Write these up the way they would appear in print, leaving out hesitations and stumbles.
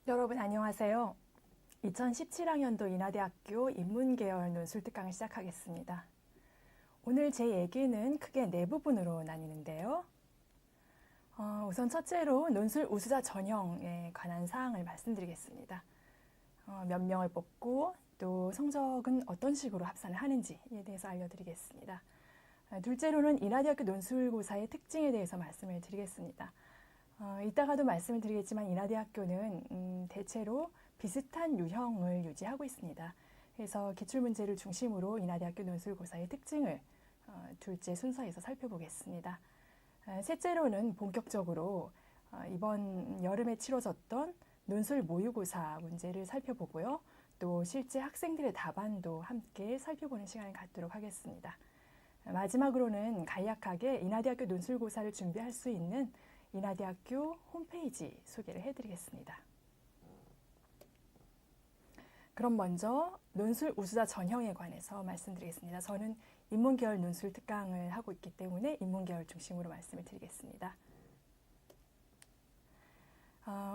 여러분 안녕하세요. 2017학년도 인하대학교 인문계열 논술 특강을 시작하겠습니다. 오늘 제 얘기는 크게 네 부분으로 나뉘는데요. 우선 첫째로 논술 우수자 전형에 관한 사항을 말씀드리겠습니다. 몇 명을 뽑고 또 성적은 어떤 식으로 합산을 하는지에 대해서 알려드리겠습니다. 둘째로는 인하대학교 논술고사의 특징에 대해서 말씀을 드리겠습니다. 이따가도 말씀을 드리겠지만 인하대학교는 대체로 비슷한 유형을 유지하고 있습니다. 그래서 기출문제를 중심으로 인하대학교 논술고사의 특징을 둘째 순서에서 살펴보겠습니다. 셋째로는 본격적으로 이번 여름에 치러졌던 논술 모의고사 문제를 살펴보고요. 또 실제 학생들의 답안도 함께 살펴보는 시간을 갖도록 하겠습니다. 마지막으로는 간략하게 인하대학교 논술고사를 준비할 수 있는 인하대학교 홈페이지 소개를 해드리겠습니다. 그럼 먼저 논술 우수자 전형에 관해서 말씀드리겠습니다. 저는 인문계열 논술 특강을 하고 있기 때문에 인문계열 중심으로 말씀을 드리겠습니다.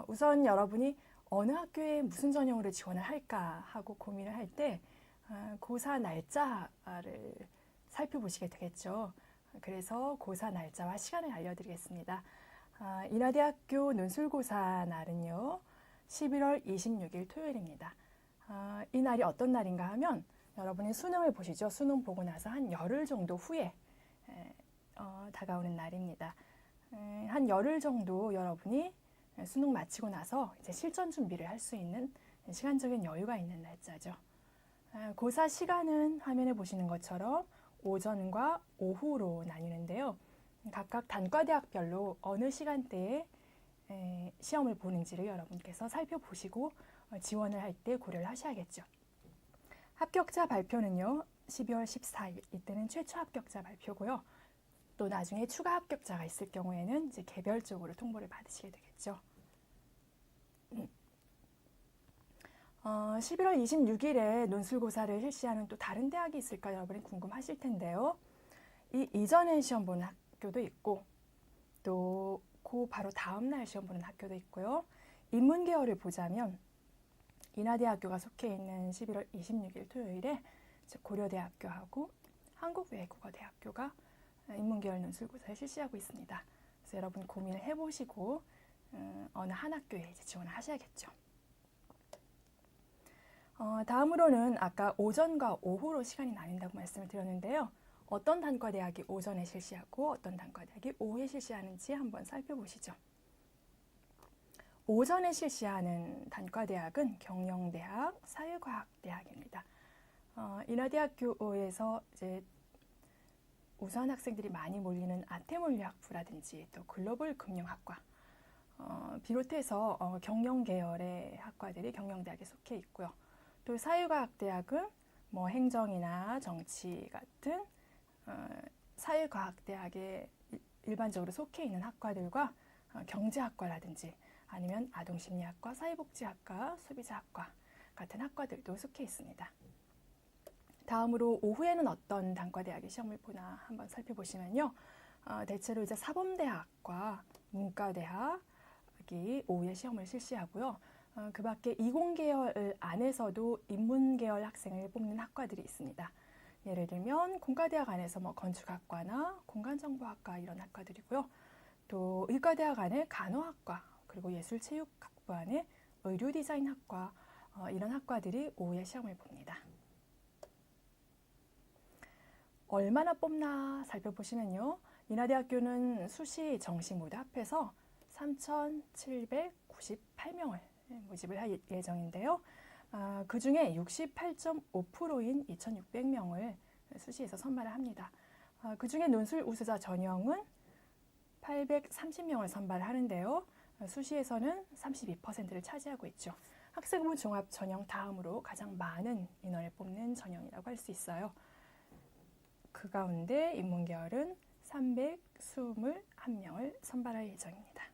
우선 여러분이 어느 학교에 무슨 전형으로 지원을 할까 하고 고민을 할 때 고사 날짜를 살펴보시게 되겠죠. 그래서 고사 날짜와 시간을 알려드리겠습니다. 인하대학교 논술고사 날은요, 11월 26일 토요일입니다. 이 날이 어떤 날인가 하면 여러분이 수능을 보시죠. 수능 보고 나서 한 열흘 정도 후에 다가오는 날입니다. 한 열흘 정도 여러분이 수능 마치고 나서 이제 실전 준비를 할 수 있는 시간적인 여유가 있는 날짜죠. 고사 시간은 화면에 보시는 것처럼 오전과 오후로 나뉘는데요. 각각 단과대학별로 어느 시간대에 시험을 보는지를 여러분께서 살펴보시고 지원을 할 때 고려를 하셔야겠죠. 합격자 발표는요, 12월 14일, 이때는 최초 합격자 발표고요. 또 나중에 추가 합격자가 있을 경우에는 이제 개별적으로 통보를 받으시게 되겠죠. 11월 26일에 논술고사를 실시하는 또 다른 대학이 있을까 여러분이 궁금하실 텐데요. 이 이전에 시험 보는 학교도 있고 또 그 바로 다음 날 시험 보는 학교도 있고요. 인문계열을 보자면 인하대학교가 속해 있는 11월 26일 토요일에 고려대학교하고 한국외국어대학교가 인문계열 논술고사를 실시하고 있습니다. 그래서 여러분 고민을 해보시고 어느 한 학교에 이제 지원을 하셔야겠죠. 다음으로는 아까 오전과 오후로 시간이 나뉜다고 말씀을 드렸는데요. 어떤 단과대학이 오전에 실시하고 어떤 단과대학이 오후에 실시하는지 한번 살펴보시죠. 오전에 실시하는 단과대학은 경영대학, 사회과학대학입니다. 인하대학교에서 이제 우수한 학생들이 많이 몰리는 아태물리학부라든지 또 글로벌 금융학과 비롯해서 경영계열의 학과들이 경영대학에 속해 있고요. 또 사회과학대학은 뭐 행정이나 정치 같은 사회과학대학에 일반적으로 속해 있는 학과들과 경제학과라든지 아니면 아동심리학과, 사회복지학과, 소비자학과 같은 학과들도 속해 있습니다. 다음으로 오후에는 어떤 단과대학이 시험을 보나 한번 살펴보시면요. 대체로 이제 사범대학과 문과대학이 오후에 시험을 실시하고요. 그 밖에 이공계열 안에서도 인문계열 학생을 뽑는 학과들이 있습니다. 예를 들면 공과대학 안에서 뭐 건축학과나 공간정보학과 이런 학과들이고요. 또 의과대학 안에 간호학과 그리고 예술체육학부 안에 의료디자인학과 이런 학과들이 오후에 시험을 봅니다. 얼마나 뽑나 살펴보시면요. 인하대학교는 수시 정시 모두 합해서 3,798명을 모집을 할 예정인데요. 그 중에 68.5%인 2,600명을 수시에서 선발을 합니다. 그 중에 논술 우수자 전형은 830명을 선발하는데요. 수시에서는 32%를 차지하고 있죠. 학생부 종합 전형 다음으로 가장 많은 인원을 뽑는 전형이라고 할 수 있어요. 그 가운데 인문계열은 321명을 선발할 예정입니다.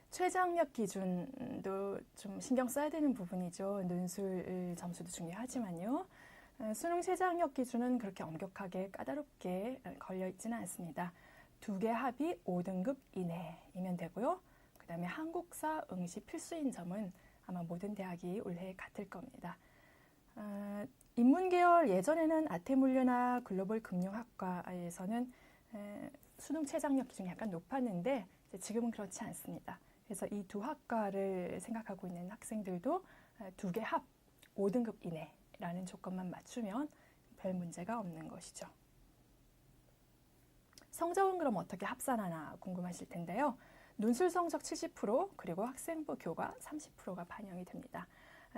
최저학력 기준도 좀 신경 써야 되는 부분이죠. 논술 점수도 중요하지만요. 수능 최저학력 기준은 그렇게 엄격하게 까다롭게 걸려 있지는 않습니다. 두 개 합이 5등급 이내이면 되고요. 그다음에 한국사 응시 필수인 점은 아마 모든 대학이 올해 같을 겁니다. 인문계열 예전에는 아태물류나 글로벌 금융학과에서는 수능 최장력 기준이 약간 높았는데 지금은 그렇지 않습니다. 그래서 이 두 학과를 생각하고 있는 학생들도 2개 합 5등급 이내라는 조건만 맞추면 별 문제가 없는 것이죠. 성적은 그럼 어떻게 합산하나 궁금하실 텐데요. 논술 성적 70% 그리고 학생부 교과 30%가 반영이 됩니다.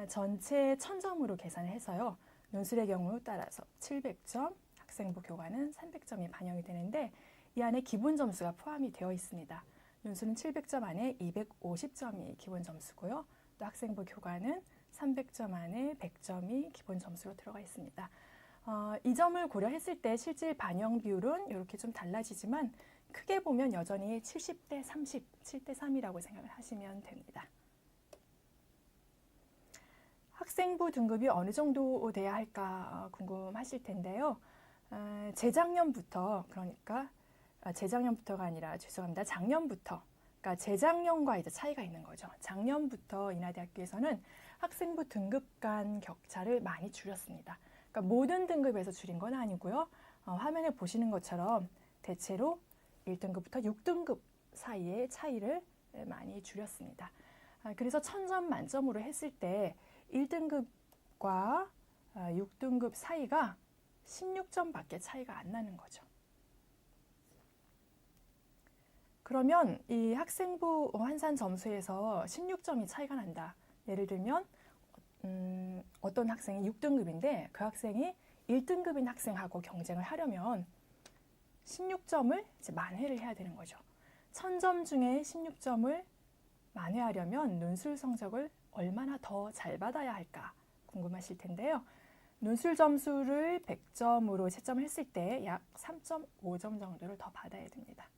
전체 1000점으로 계산을 해서요. 논술의 경우 따라서 700점, 학생부 교과는 300점이 반영이 되는데 이 안에 기본 점수가 포함이 되어 있습니다. 논술은 700점 안에 250점이 기본 점수고요. 또 학생부 교과는 300점 안에 100점이 기본 점수로 들어가 있습니다. 이 점을 고려했을 때 실질 반영 비율은 이렇게 좀 달라지지만 크게 보면 여전히 70대 30, 7대 3이라고 생각을 하시면 됩니다. 학생부 등급이 어느 정도 돼야 할까 궁금하실 텐데요. 재작년부터 그러니까 재작년부터가 아니라 죄송합니다. 작년부터 그러니까 재작년과 이제 차이가 있는 거죠. 작년부터 인하대학교에서는 학생부 등급 간 격차를 많이 줄였습니다. 그러니까 모든 등급에서 줄인 건 아니고요. 화면에 보시는 것처럼 대체로 1등급부터 6등급 사이의 차이를 많이 줄였습니다. 그래서 1000점 만점으로 했을 때 1등급과 6등급 사이가 16점밖에 차이가 안 나는 거죠. 그러면 이 학생부 환산 점수에서 16점이 차이가 난다. 예를 들면 어떤 학생이 6등급인데 그 학생이 1등급인 학생하고 경쟁을 하려면 16점을 이제 만회를 해야 되는 거죠. 1000점 중에 16점을 만회하려면 논술 성적을 얼마나 더 잘 받아야 할까 궁금하실 텐데요. 논술 점수를 100점으로 채점을 했을 때 약 3.5점 정도를 더 받아야 됩니다.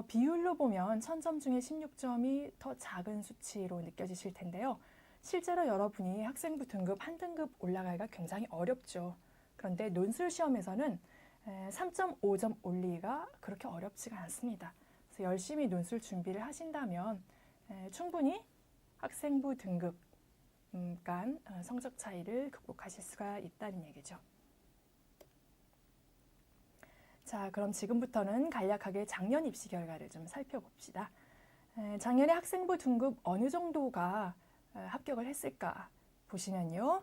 비율로 보면 1000점 중에 16점이 더 작은 수치로 느껴지실 텐데요. 실제로 여러분이 학생부 등급 한 등급 올라가기가 굉장히 어렵죠. 그런데 논술 시험에서는 3.5점 올리기가 그렇게 어렵지가 않습니다. 그래서 열심히 논술 준비를 하신다면 충분히 학생부 등급 간 성적 차이를 극복하실 수가 있다는 얘기죠. 자, 그럼 지금부터는 간략하게 작년 입시 결과를 좀 살펴봅시다. 작년에 학생부 등급 어느 정도가 합격을 했을까 보시면요.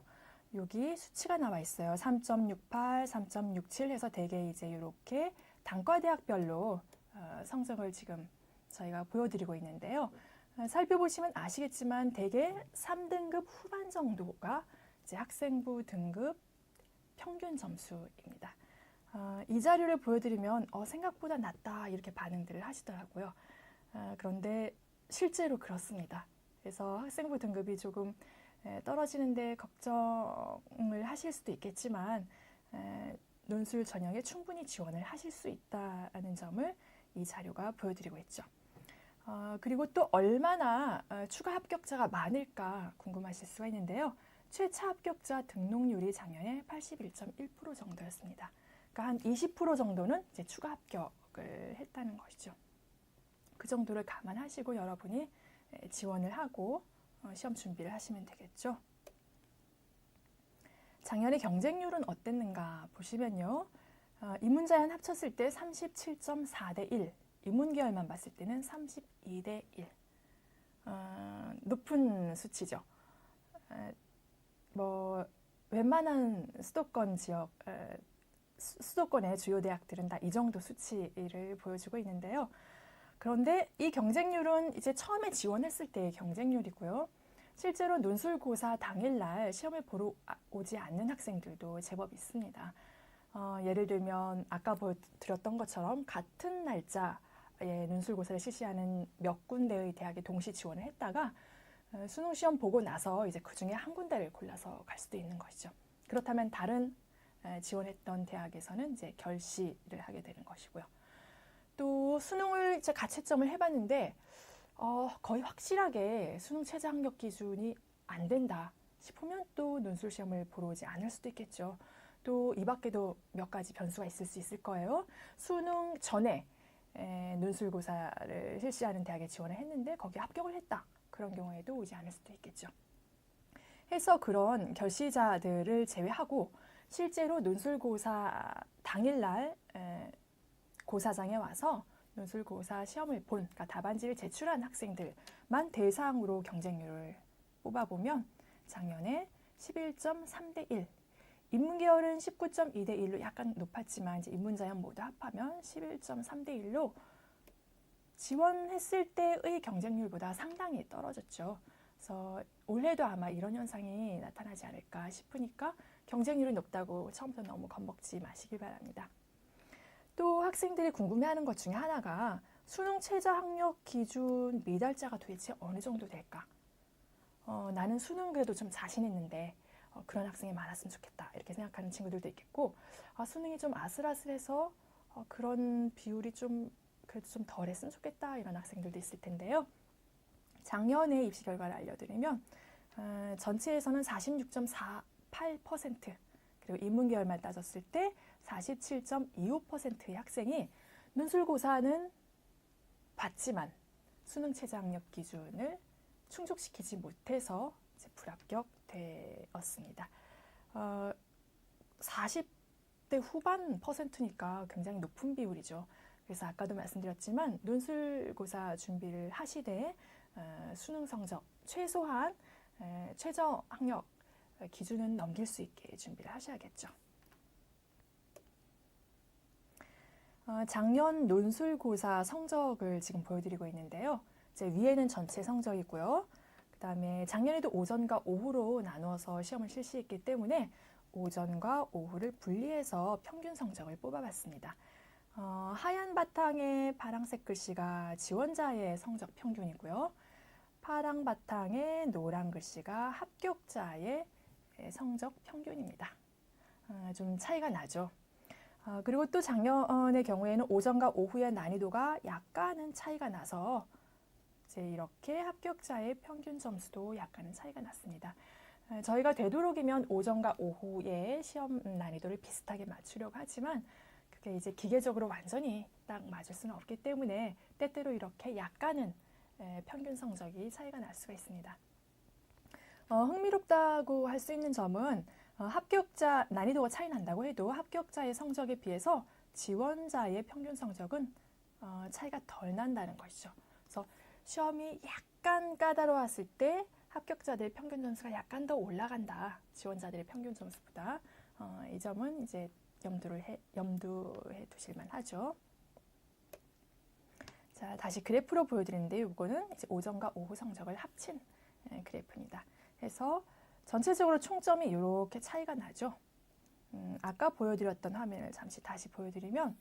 여기 수치가 나와 있어요. 3.68, 3.67 해서 대개 이제 이렇게 단과대학별로 성적을 지금 저희가 보여드리고 있는데요. 살펴보시면 아시겠지만 대개 3등급 후반 정도가 이제 학생부 등급 평균 점수입니다. 이 자료를 보여드리면 생각보다 낮다 이렇게 반응들을 하시더라고요. 그런데 실제로 그렇습니다. 그래서 학생부 등급이 조금 떨어지는데 걱정을 하실 수도 있겠지만 논술 전형에 충분히 지원을 하실 수 있다는 점을 이 자료가 보여드리고 있죠. 그리고 또 얼마나 추가 합격자가 많을까 궁금하실 수가 있는데요. 최차 합격자 등록률이 작년에 81.1% 정도였습니다. 그러니까 한 20% 정도는 이제 추가 합격을 했다는 것이죠. 그 정도를 감안하시고 여러분이 지원을 하고 시험 준비를 하시면 되겠죠. 작년에 경쟁률은 어땠는가 보시면요. 인문자연 합쳤을 때 37.4대 1, 인문계열만 봤을 때는 32대 1. 높은 수치죠. 웬만한 수도권 지역, 수도권의 주요 대학들은 다 이 정도 수치를 보여주고 있는데요. 그런데 이 경쟁률은 이제 처음에 지원했을 때의 경쟁률이고요. 실제로 논술고사 당일날 시험을 보러 오지 않는 학생들도 제법 있습니다. 예를 들면 아까 보여드렸던 것처럼 같은 날짜에 논술고사를 실시하는 몇 군데의 대학에 동시 지원을 했다가 수능 시험 보고 나서 이제 그 중에 한 군데를 골라서 갈 수도 있는 것이죠. 그렇다면 다른 지원했던 대학에서는 이제 결시를 하게 되는 것이고요. 또 수능을 이제 가채점을 해봤는데 거의 확실하게 수능 최저 학력 기준이 안 된다 싶으면 또 논술 시험을 보러 오지 않을 수도 있겠죠. 또 이 밖에도 몇 가지 변수가 있을 수 있을 거예요. 수능 전에 논술고사를 실시하는 대학에 지원을 했는데 거기에 합격을 했다. 그런 경우에도 오지 않을 수도 있겠죠. 해서 그런 결시자들을 제외하고 실제로 논술고사 당일날 고사장에 와서 논술고사 시험을 본, 그러니까 답안지를 제출한 학생들만 대상으로 경쟁률을 뽑아보면 작년에 11.3대 1, 인문계열은 19.2대 1로 약간 높았지만 이제 인문자연 모두 합하면 11.3대 1로 지원했을 때의 경쟁률보다 상당히 떨어졌죠. 그래서 올해도 아마 이런 현상이 나타나지 않을까 싶으니까 경쟁률이 높다고 처음부터 너무 겁먹지 마시길 바랍니다. 또 학생들이 궁금해하는 것 중에 하나가 수능 최저 학력 기준 미달자가 도대체 어느 정도 될까? 나는 수능 그래도 좀 자신 있는데 그런 학생이 많았으면 좋겠다 이렇게 생각하는 친구들도 있겠고, 수능이 좀 아슬아슬해서 그런 비율이 좀 그래도 좀 덜했으면 좋겠다 이런 학생들도 있을 텐데요. 작년에 입시 결과를 알려드리면 전체에서는 46.48%, 그리고 인문계열만 따졌을 때 47.25%의 학생이 논술고사는 봤지만 수능 최저 학력 기준을 충족시키지 못해서 이제 불합격되었습니다. 40대 후반 퍼센트니까 굉장히 높은 비율이죠. 그래서 아까도 말씀드렸지만 논술고사 준비를 하시되 수능 성적 최소한 최저 학력 기준은 넘길 수 있게 준비를 하셔야겠죠. 작년 논술고사 성적을 지금 보여드리고 있는데요. 이제 위에는 전체 성적이고요. 그 다음에 작년에도 오전과 오후로 나누어서 시험을 실시했기 때문에 오전과 오후를 분리해서 평균 성적을 뽑아봤습니다. 하얀 바탕에 파란색 글씨가 지원자의 성적 평균이고요. 파랑 바탕에 노란 글씨가 합격자의 성적 평균입니다. 좀 차이가 나죠. 그리고 또 작년의 경우에는 오전과 오후의 난이도가 약간은 차이가 나서 이제 이렇게 합격자의 평균 점수도 약간은 차이가 났습니다. 저희가 되도록이면 오전과 오후의 시험 난이도를 비슷하게 맞추려고 하지만 그게 이제 기계적으로 완전히 딱 맞을 수는 없기 때문에 때때로 이렇게 약간은 평균 성적이 차이가 날 수가 있습니다. 흥미롭다고 할 수 있는 점은 합격자 난이도가 차이 난다고 해도 합격자의 성적에 비해서 지원자의 평균 성적은 차이가 덜 난다는 것이죠. 그래서 시험이 약간 까다로웠을 때 합격자들의 평균 점수가 약간 더 올라간다. 지원자들의 평균 점수보다. 이 점은 이제 염두해 두실 만하죠. 자, 다시 그래프로 보여드리는데 이거는 이제 오전과 오후 성적을 합친 그래프입니다. 그래서 전체적으로 총점이 이렇게 차이가 나죠. 아까 보여드렸던 화면을 잠시 다시 보여드리면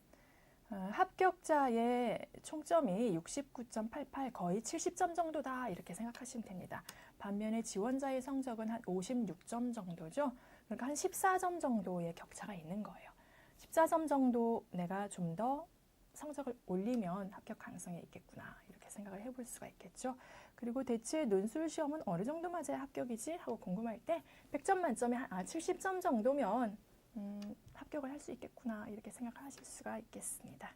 합격자의 총점이 69.88, 거의 70점 정도다 이렇게 생각하시면 됩니다. 반면에 지원자의 성적은 한 56점 정도죠. 그러니까 한 14점 정도의 격차가 있는 거예요. 14점 정도 내가 좀 더 성적을 올리면 합격 가능성이 있겠구나 이렇게 생각을 해볼 수가 있겠죠. 그리고 대체 논술 시험은 어느 정도 맞아야 합격이지 하고 궁금할 때 100점 만점에 70점 정도면 합격을 할 수 있겠구나 이렇게 생각하실 수가 있겠습니다.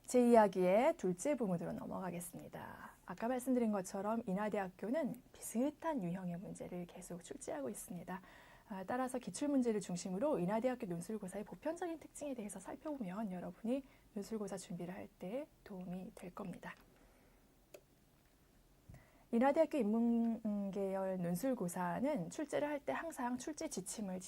제 이야기의 둘째 부문으로 넘어가겠습니다. 아까 말씀드린 것처럼 인하대학교는 비슷한 유형의 문제를 계속 출제하고 있습니다. 따라서 기출문제를 중심으로 인하대학교 논술고사의 보편적인 특징에 대해서 살펴보면 여러분이 논술고사 준비를 할 때 도움이 될 겁니다. 인하대학교 인문계열 논술고사는 출제를 할 때 항상 출제 지침을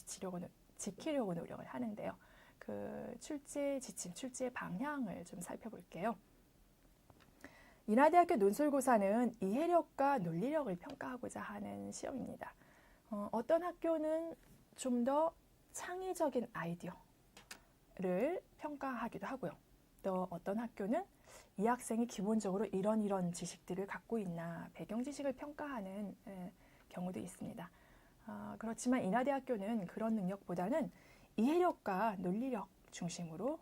지키려고 노력을 하는데요. 그 출제 지침, 출제 방향을 좀 살펴볼게요. 인하대학교 논술고사는 이해력과 논리력을 평가하고자 하는 시험입니다. 어떤 학교는 좀 더 창의적인 아이디어를 평가하기도 하고요. 또 어떤 학교는 이 학생이 기본적으로 이런 지식들을 갖고 있나 배경 지식을 평가하는 경우도 있습니다. 그렇지만 인하대학교는 그런 능력보다는 이해력과 논리력 중심으로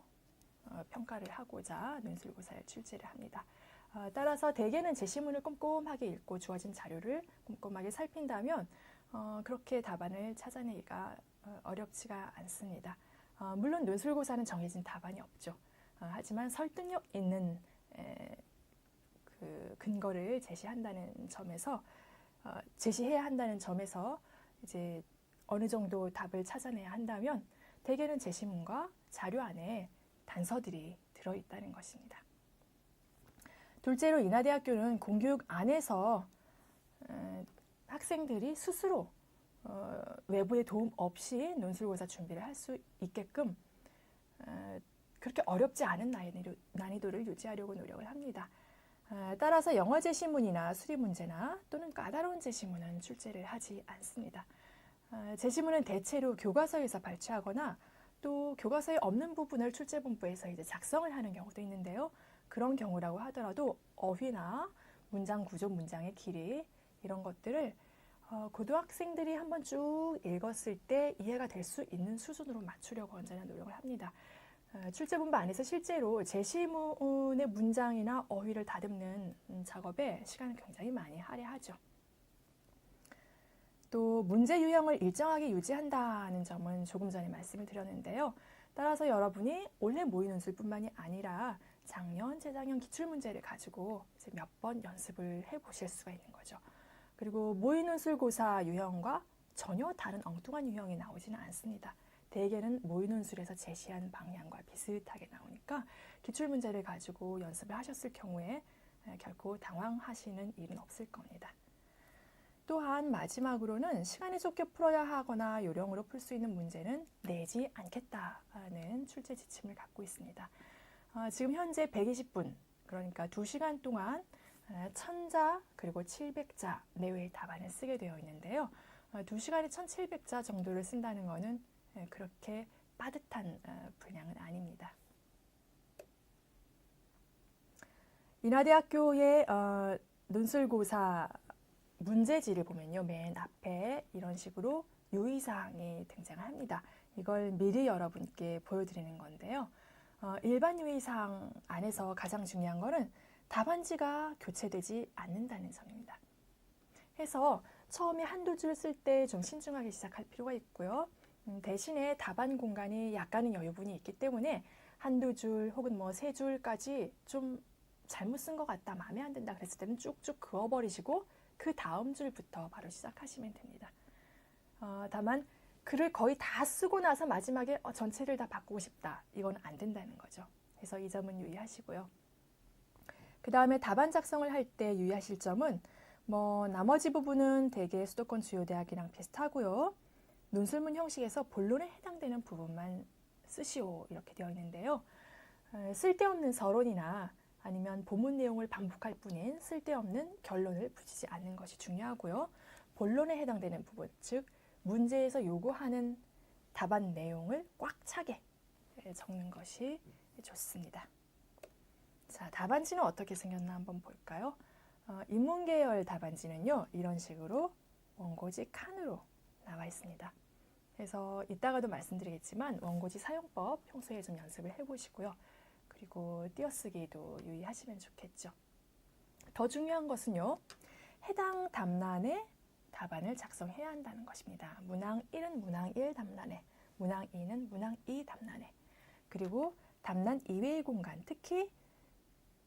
평가를 하고자 논술고사에 출제를 합니다. 따라서 대개는 제시문을 꼼꼼하게 읽고 주어진 자료를 꼼꼼하게 살핀다면 그렇게 답안을 찾아내기가 어렵지가 않습니다. 물론 논술고사는 정해진 답안이 없죠. 하지만 설득력 있는 그 근거를 제시한다는 점에서 제시해야 한다는 점에서 이제 어느 정도 답을 찾아내야 한다면 대개는 제시문과 자료 안에 단서들이 들어있다는 것입니다. 둘째로 인하대학교는 공교육 안에서 학생들이 스스로 외부의 도움 없이 논술고사 준비를 할 수 있게끔 그렇게 어렵지 않은 난이도를 유지하려고 노력을 합니다. 따라서 영어 제시문이나 수리 문제나 또는 까다로운 제시문은 출제를 하지 않습니다. 제시문은 대체로 교과서에서 발췌하거나 또 교과서에 없는 부분을 출제본부에서 이제 작성을 하는 경우도 있는데요. 그런 경우라고 하더라도 어휘나 문장 구조, 문장의 길이 이런 것들을 고등학생들이 한번 쭉 읽었을 때 이해가 될 수 있는 수준으로 맞추려고 언제나 노력을 합니다. 출제본부 안에서 실제로 제시문의 문장이나 어휘를 다듬는 작업에 시간을 굉장히 많이 할애하죠. 또 문제 유형을 일정하게 유지한다는 점은 조금 전에 말씀을 드렸는데요. 따라서 여러분이 올해 모의논술뿐만이 아니라 작년, 재작년 기출문제를 가지고 몇 번 연습을 해보실 수가 있는 거죠. 그리고 모의논술고사 유형과 전혀 다른 엉뚱한 유형이 나오지는 않습니다. 대개는 모의논술에서 제시한 방향과 비슷하게 나오니까 기출문제를 가지고 연습을 하셨을 경우에 결코 당황하시는 일은 없을 겁니다. 또한 마지막으로는 시간에 쫓겨 풀어야 하거나 요령으로 풀 수 있는 문제는 내지 않겠다는 출제 지침을 갖고 있습니다. 지금 현재 120분, 그러니까 2시간 동안 1000자 그리고 700자 내외의 답안을 쓰게 되어 있는데요. 2시간에 1700자 정도를 쓴다는 것은 그렇게 빠듯한 분량은 아닙니다. 인하대학교의 논술고사 문제지를 보면요. 맨 앞에 이런 식으로 유의사항이 등장합니다. 이걸 미리 여러분께 보여드리는 건데요. 일반 유의사항 안에서 가장 중요한 거는 답안지가 교체되지 않는다는 점입니다. 해서 처음에 한두 줄 쓸 때 좀 신중하게 시작할 필요가 있고요. 대신에 답안 공간이 약간의 여유분이 있기 때문에 한두 줄 혹은 뭐 세 줄까지 좀 잘못 쓴 것 같다, 마음에 안 든다 그랬을 때는 쭉쭉 그어버리시고 그 다음 줄부터 바로 시작하시면 됩니다. 다만 글을 거의 다 쓰고 나서 마지막에 전체를 다 바꾸고 싶다, 이건 안 된다는 거죠. 그래서 이 점은 유의하시고요. 그 다음에 답안 작성을 할 때 유의하실 점은 나머지 부분은 대개 수도권 주요 대학이랑 비슷하고요. 논술문 형식에서 본론에 해당되는 부분만 쓰시오 이렇게 되어 있는데요. 쓸데없는 서론이나 아니면 본문 내용을 반복할 뿐인 쓸데없는 결론을 붙이지 않는 것이 중요하고요. 본론에 해당되는 부분, 즉 문제에서 요구하는 답안 내용을 꽉 차게 적는 것이 좋습니다. 자, 답안지는 어떻게 생겼나 한번 볼까요? 인문계열 답안지는요, 이런 식으로 원고지 칸으로 나와 있습니다. 그래서 이따가도 말씀드리겠지만 원고지 사용법 평소에 좀 연습을 해보시고요. 그리고 띄어쓰기도 유의하시면 좋겠죠. 더 중요한 것은요, 해당 답란에 답안을 작성해야 한다는 것입니다. 문항 1은 문항 1 답란에, 문항 2는 문항 2 답란에, 그리고 답란 이외의 공간, 특히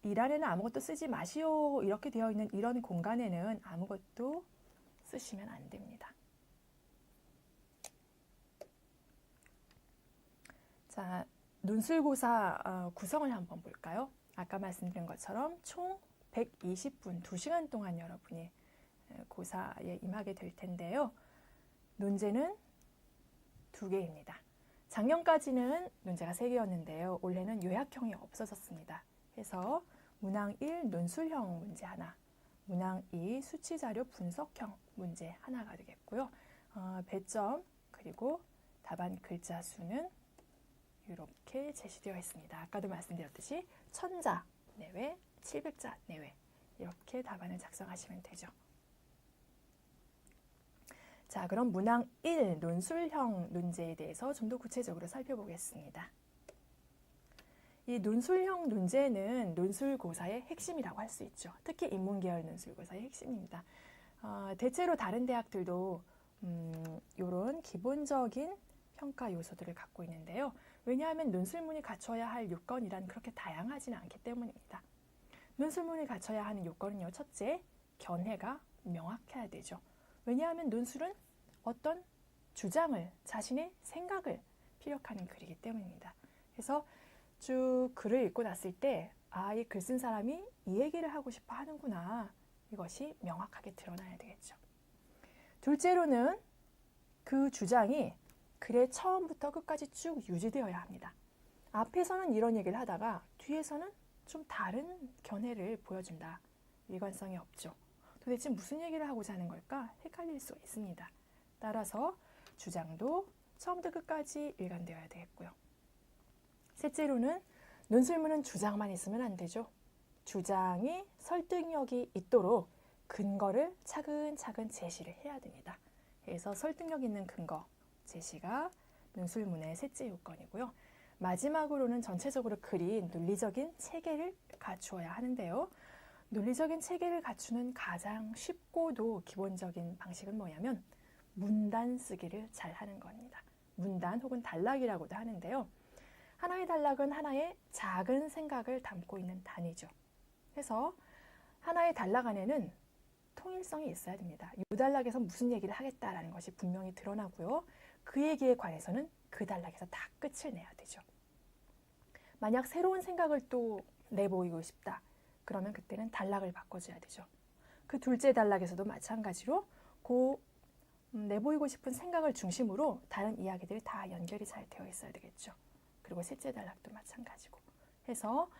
이란에는 아무것도 쓰지 마시오 이렇게 되어 있는 이런 공간에는 아무것도 쓰시면 안 됩니다. 자, 논술고사 구성을 한번 볼까요? 아까 말씀드린 것처럼 총 120분, 2시간 동안 여러분이 고사에 임하게 될 텐데요. 논제는 2개입니다. 작년까지는 논제가 3개였는데요. 올해는 요약형이 없어졌습니다. 해서 문항 1 논술형 문제 하나, 문항 2 수치자료 분석형 문제 하나가 되겠고요. 배점 그리고 답안 글자 수는 이렇게 제시되어 있습니다. 아까도 말씀드렸듯이 1000자 내외, 700자 내외 이렇게 답안을 작성하시면 되죠. 자, 그럼 문항 1 논술형 논제에 대해서 좀 더 구체적으로 살펴보겠습니다. 이 논술형 논제는 논술고사의 핵심이라고 할 수 있죠. 특히 인문계열 논술고사의 핵심입니다. 대체로 다른 대학들도 이런 기본적인 평가 요소들을 갖고 있는데요. 왜냐하면 논술문이 갖춰야 할 요건이란 그렇게 다양하지는 않기 때문입니다. 논술문이 갖춰야 하는 요건은요. 첫째, 견해가 명확해야 되죠. 왜냐하면 논술은 어떤 주장을, 자신의 생각을 피력하는 글이기 때문입니다. 그래서 쭉 글을 읽고 났을 때 이 글 쓴 사람이 이 얘기를 하고 싶어 하는구나. 이것이 명확하게 드러나야 되겠죠. 둘째로는 그 주장이 글의 처음부터 끝까지 쭉 유지되어야 합니다. 앞에서는 이런 얘기를 하다가 뒤에서는 좀 다른 견해를 보여준다. 일관성이 없죠. 도대체 무슨 얘기를 하고자 하는 걸까? 헷갈릴 수가 있습니다. 따라서 주장도 처음부터 끝까지 일관되어야 되겠고요. 셋째로는 논술문은 주장만 있으면 안 되죠. 주장이 설득력이 있도록 근거를 차근차근 제시를 해야 됩니다. 그래서 설득력 있는 근거 제시가 논술문의 셋째 요건이고요. 마지막으로는 전체적으로 글이 논리적인 체계를 갖추어야 하는데요. 논리적인 체계를 갖추는 가장 쉽고도 기본적인 방식은 뭐냐면 문단 쓰기를 잘 하는 겁니다. 문단 혹은 단락이라고도 하는데요. 하나의 단락은 하나의 작은 생각을 담고 있는 단위죠. 그래서 하나의 단락 안에는 통일성이 있어야 됩니다. 이 단락에서 무슨 얘기를 하겠다라는 것이 분명히 드러나고요. 그 얘기에 관해서는 그 단락에서 다 끝을 내야 되죠. 만약 새로운 생각을 또 내보이고 싶다. 그러면 그때는 단락을 바꿔줘야 되죠. 그 둘째 단락에서도 마찬가지로 내보이고 싶은 생각을 중심으로 다른 이야기들이 다 연결이 잘 되어 있어야 되겠죠. 그리고 셋째 단락도 마찬가지고 해서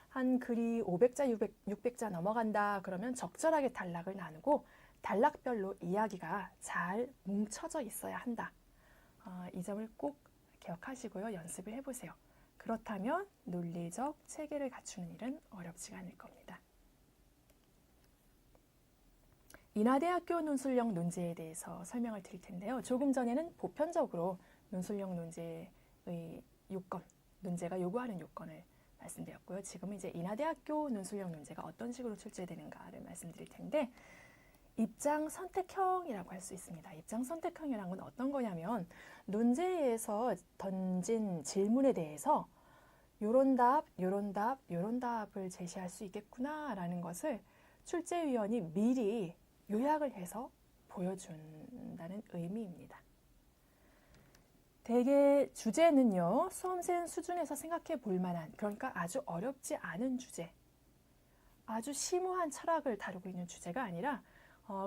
한 글이 500자, 600자 넘어간다 그러면 적절하게 단락을 나누고 단락별로 이야기가 잘 뭉쳐져 있어야 한다. 이 점을 꼭 기억하시고요. 연습을 해보세요. 그렇다면 논리적 체계를 갖추는 일은 어렵지가 않을 겁니다. 인하대학교 논술형 논제에 대해서 설명을 드릴 텐데요. 조금 전에는 보편적으로 논술형 논제의 요건, 논제가 요구하는 요건을 말씀드렸고요. 지금은 이제 인하대학교 논술형 논제가 어떤 식으로 출제되는가를 말씀드릴 텐데 입장 선택형이라고 할 수 있습니다. 입장 선택형이라는 건 어떤 거냐면 논제에서 던진 질문에 대해서 요런 답, 요런 답, 요런 답을 제시할 수 있겠구나라는 것을 출제위원이 미리 요약을 해서 보여준다는 의미입니다. 대개 주제는요, 수험생 수준에서 생각해 볼 만한, 그러니까 아주 어렵지 않은 주제, 아주 심오한 철학을 다루고 있는 주제가 아니라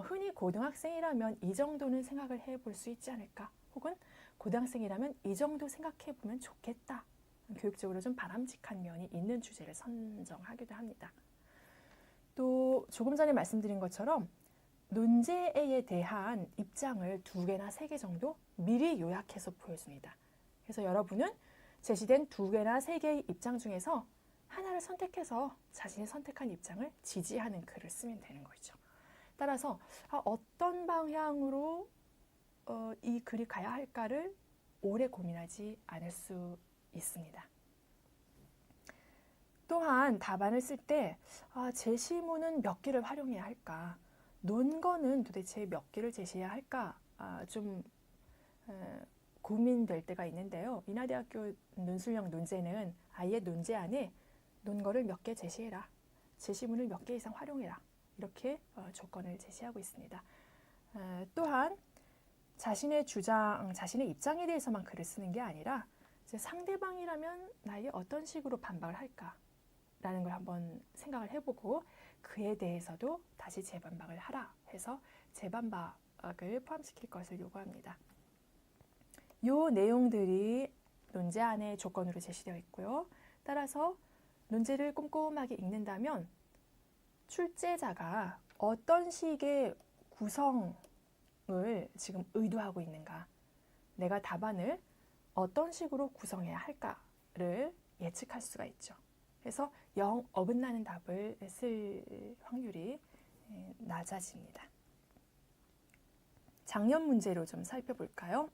흔히 고등학생이라면 이 정도는 생각을 해볼 수 있지 않을까, 혹은 고등학생이라면 이 정도 생각해 보면 좋겠다, 교육적으로 좀 바람직한 면이 있는 주제를 선정하기도 합니다. 또 조금 전에 말씀드린 것처럼 논제에 대한 입장을 2개나 3개 정도 미리 요약해서 보여줍니다. 그래서 여러분은 제시된 2개나 3개의 입장 중에서 하나를 선택해서 자신이 선택한 입장을 지지하는 글을 쓰면 되는 거죠. 따라서 어떤 방향으로 이 글이 가야 할까를 오래 고민하지 않을 수 있습니다. 또한 답안을 쓸 때 제시문은 몇 개를 활용해야 할까? 논거는 도대체 몇 개를 제시해야 할까? 좀 고민될 때가 있는데요. 인하대학교 논술형 논제는 아예 논제 안에 논거를 몇 개 제시해라. 제시문을 몇 개 이상 활용해라. 이렇게 조건을 제시하고 있습니다. 또한 자신의 주장, 자신의 입장에 대해서만 글을 쓰는 게 아니라 이제 상대방이라면 나에게 어떤 식으로 반박을 할까라는 걸 한번 생각을 해보고 그에 대해서도 다시 재반박을 하라 해서 재반박을 포함시킬 것을 요구합니다. 이 내용들이 논제 안에 조건으로 제시되어 있고요. 따라서 논제를 꼼꼼하게 읽는다면 출제자가 어떤 식의 구성을 지금 의도하고 있는가, 내가 답안을 어떤 식으로 구성해야 할까를 예측할 수가 있죠. 그래서 영 어긋나는 답을 쓸 확률이 낮아집니다. 작년 문제로 좀 살펴볼까요?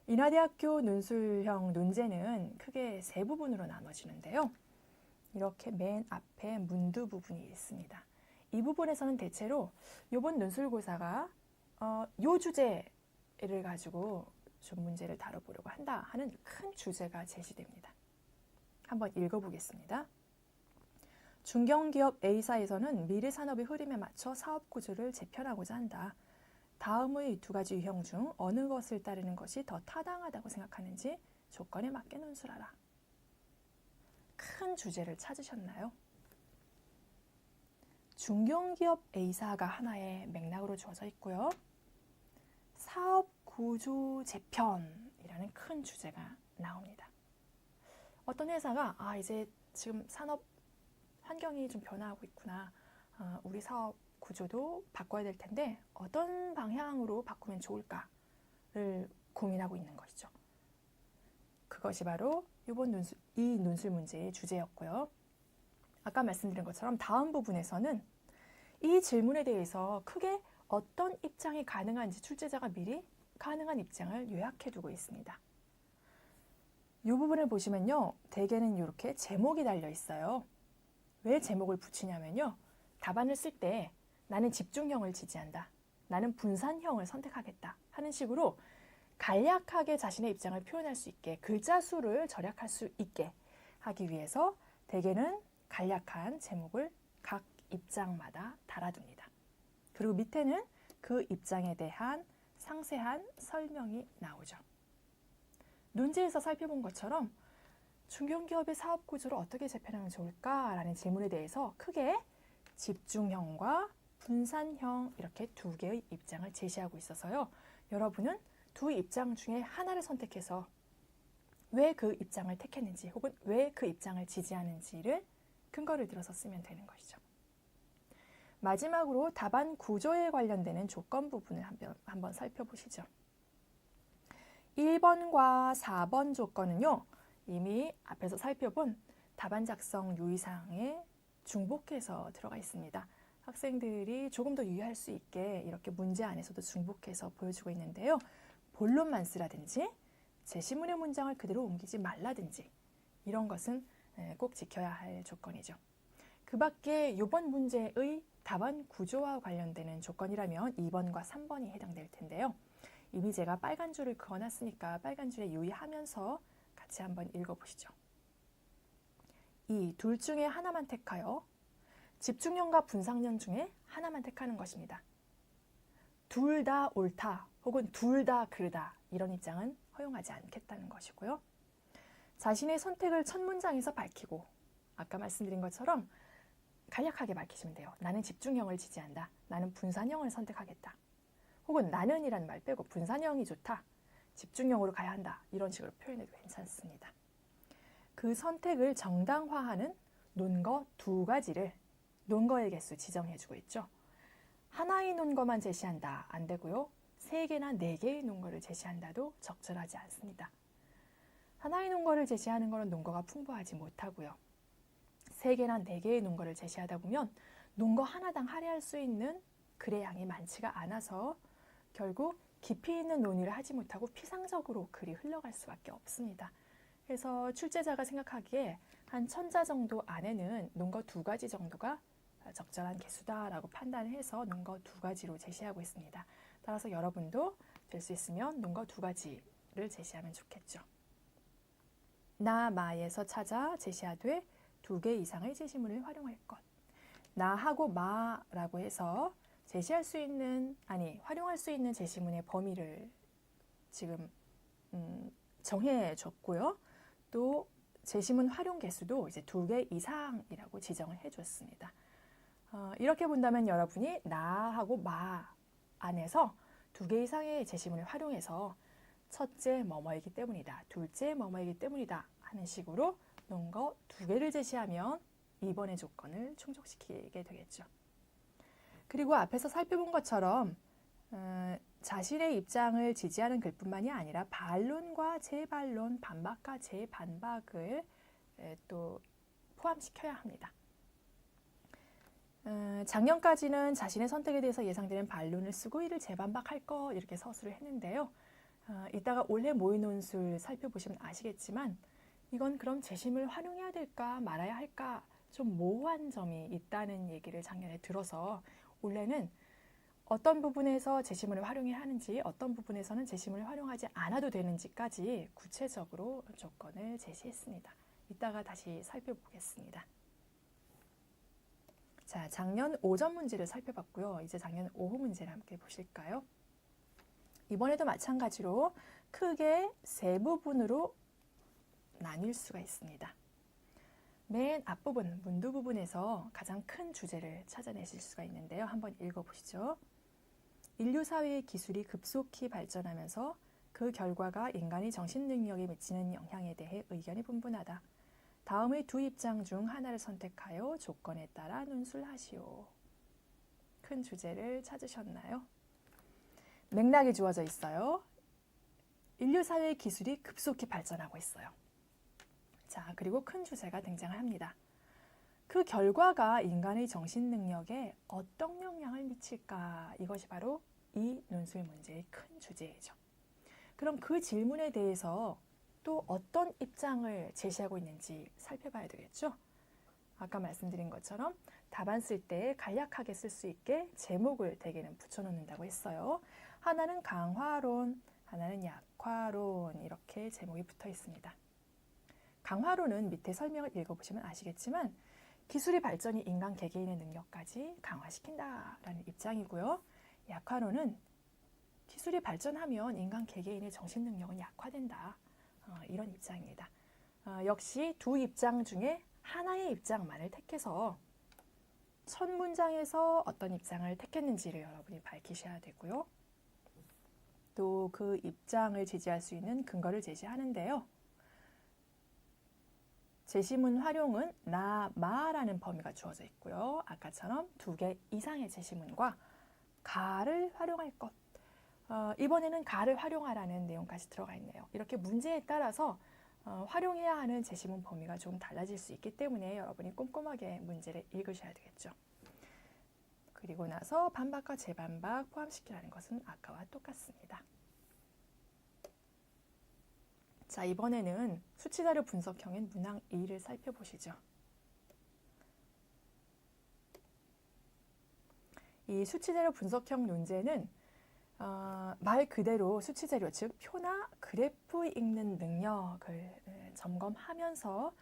인하대학교 논술형 논제는 크게 3부분으로 나눠지는데요. 이렇게 맨 앞에 문두 부분이 있습니다. 이 부분에서는 대체로 이번 논술고사가 요 주제를 가지고 좀 문제를 다뤄보려고 한다 하는 큰 주제가 제시됩니다. 한번 읽어보겠습니다. 중견기업 A사에서는 미래 산업의 흐름에 맞춰 사업 구조를 재편하고자 한다. 다음의 두 가지 유형 중 어느 것을 따르는 것이 더 타당하다고 생각하는지 조건에 맞게 논술하라. 큰 주제를 찾으셨나요? 중견기업 A사가 하나의 맥락으로 주어져 있고요. 사업 구조 재편이라는 큰 주제가 나옵니다. 어떤 회사가 이제 지금 산업 환경이 좀 변화하고 있구나. 우리 사업 구조도 바꿔야 될 텐데 어떤 방향으로 바꾸면 좋을까를 고민하고 있는 것이죠. 그것이 바로 이 논술 문제의 주제였고요. 아까 말씀드린 것처럼 다음 부분에서는 이 질문에 대해서 크게 어떤 입장이 가능한지 출제자가 미리 가능한 입장을 요약해두고 있습니다. 이 부분을 보시면요. 대개는 이렇게 제목이 달려 있어요. 왜 제목을 붙이냐면요. 답안을 쓸 때 나는 집중형을 지지한다. 나는 분산형을 선택하겠다. 하는 식으로 간략하게 자신의 입장을 표현할 수 있게 글자 수를 절약할 수 있게 하기 위해서 대개는 간략한 제목을 각 입장마다 달아둡니다. 그리고 밑에는 그 입장에 대한 상세한 설명이 나오죠. 논지에서 살펴본 것처럼 중견기업의 사업 구조를 어떻게 재편하면 좋을까라는 질문에 대해서 크게 집중형과 분산형 이렇게 두 개의 입장을 제시하고 있어서요. 여러분은 두 입장 중에 하나를 선택해서 왜 그 입장을 택했는지 혹은 왜 그 입장을 지지하는지를 근거를 들어서 쓰면 되는 것이죠. 마지막으로 답안 구조에 관련되는 조건 부분을 한번 살펴보시죠. 1번과 4번 조건은요. 이미 앞에서 살펴본 답안 작성 유의사항에 중복해서 들어가 있습니다. 학생들이 조금 더 유의할 수 있게 이렇게 문제 안에서도 중복해서 보여주고 있는데요. 본론만 쓰라든지 제시문의 문장을 그대로 옮기지 말라든지 이런 것은 꼭 지켜야 할 조건이죠. 그 밖에 이번 문제의 답안 구조와 관련되는 조건이라면 2번과 3번이 해당될 텐데요. 이미 제가 빨간 줄을 그어놨으니까 빨간 줄에 유의하면서 같이 한번 읽어보시죠. 이 둘 중에 하나만 택하여 집중형과 분산형 중에 하나만 택하는 것입니다. 둘 다 옳다 혹은 둘 다 그르다 이런 입장은 허용하지 않겠다는 것이고요. 자신의 선택을 첫 문장에서 밝히고 아까 말씀드린 것처럼 간략하게 밝히시면 돼요. 나는 집중형을 지지한다. 나는 분산형을 선택하겠다. 혹은 나는이라는 말 빼고 분산형이 좋다. 집중형으로 가야 한다. 이런 식으로 표현해도 괜찮습니다. 그 선택을 정당화하는 논거 두 가지를 논거의 개수 지정해주고 있죠. 하나의 논거만 제시한다. 안 되고요. 3개나 4개의 논거를 제시한다도 적절하지 않습니다. 하나의 논거를 제시하는 것은 논거가 풍부하지 못하고요. 3개나 4개의 논거를 제시하다 보면 논거 하나당 할애할 수 있는 글의 양이 많지가 않아서 결국 깊이 있는 논의를 하지 못하고 피상적으로 글이 흘러갈 수밖에 없습니다. 그래서 출제자가 생각하기에 한 1000자 정도 안에는 논거 2가지 정도가 적절한 개수다라고 판단해서 논거 2가지로 제시하고 있습니다. 따라서 여러분도 될 수 있으면 논거 2가지를 제시하면 좋겠죠. 나, 마에서 찾아 제시하되 2개 이상의 제시문을 활용할 것. 나하고 마라고 해서 제시할 수 있는, 활용할 수 있는 제시문의 범위를 지금 정해줬고요. 또 제시문 활용 개수도 이제 2개 이상이라고 지정을 해줬습니다. 이렇게 본다면 여러분이 나하고 마 안에서 2개 이상의 제시문을 활용해서 첫째 뭐뭐이기 때문이다, 둘째 뭐뭐이기 때문이다 하는 식으로 논거 2개를 제시하면 2번의 조건을 충족시키게 되겠죠. 그리고 앞에서 살펴본 것처럼 자신의 입장을 지지하는 글뿐만이 아니라 반론과 재반론, 반박과 재반박을 또 포함시켜야 합니다. 작년까지는 자신의 선택에 대해서 예상되는 반론을 쓰고 이를 재반박할 것 이렇게 서술을 했는데요. 이따가 올해 모의 논술 살펴보시면 아시겠지만 이건 그럼 재심을 활용해야 될까 말아야 할까 좀 모호한 점이 있다는 얘기를 작년에 들어서 올해는 어떤 부분에서 제시문을 활용해야 하는지, 어떤 부분에서는 제시문을 활용하지 않아도 되는지까지 구체적으로 조건을 제시했습니다. 이따가 다시 살펴보겠습니다. 자, 작년 오전 문제를 살펴봤고요. 이제 작년 오후 문제를 함께 보실까요? 이번에도 마찬가지로 크게 세 부분으로 나뉠 수가 있습니다. 맨 앞부분, 문두 부분에서 가장 큰 주제를 찾아내실 수가 있는데요. 한번 읽어보시죠. 인류 사회의 기술이 급속히 발전하면서 그 결과가 인간의 정신 능력에 미치는 영향에 대해 의견이 분분하다. 다음의 두 입장 중 하나를 선택하여 조건에 따라 논술하시오. 큰 주제를 찾으셨나요? 맥락이 주어져 있어요. 인류 사회의 기술이 급속히 발전하고 있어요. 자, 그리고 큰 주제가 등장을 합니다. 그 결과가 인간의 정신 능력에 어떤 영향을 미칠까? 이것이 바로 이 논술 문제의 큰 주제이죠. 그럼 그 질문에 대해서 또 어떤 입장을 제시하고 있는지 살펴봐야 되겠죠? 아까 말씀드린 것처럼 답안 쓸 때 간략하게 쓸 수 있게 제목을 대개는 붙여놓는다고 했어요. 하나는 강화론, 하나는 약화론 이렇게 제목이 붙어 있습니다. 강화론은 밑에 설명을 읽어보시면 아시겠지만 기술의 발전이 인간 개개인의 능력까지 강화시킨다라는 입장이고요. 약화론은 기술이 발전하면 인간 개개인의 정신 능력은 약화된다. 이런 입장입니다. 역시 두 입장 중에 하나의 입장만을 택해서 첫 문장에서 어떤 입장을 택했는지를 여러분이 밝히셔야 되고요. 또 그 입장을 지지할 수 있는 근거를 제시하는데요. 제시문 활용은 나, 마라는 범위가 주어져 있고요. 아까처럼 두 개 이상의 제시문과 가를 활용할 것. 이번에는 가를 활용하라는 내용까지 들어가 있네요. 이렇게 문제에 따라서 활용해야 하는 제시문 범위가 좀 달라질 수 있기 때문에 여러분이 꼼꼼하게 문제를 읽으셔야 되겠죠. 그리고 나서 반박과 재반박 포함시키라는 것은 아까와 똑같습니다. 자, 이번에는 수치자료 분석형인 문항 2를 살펴보시죠. 이 수치자료 분석형 논제는 말 그대로 수치자료, 즉 표나 그래프 읽는 능력을 점검하면서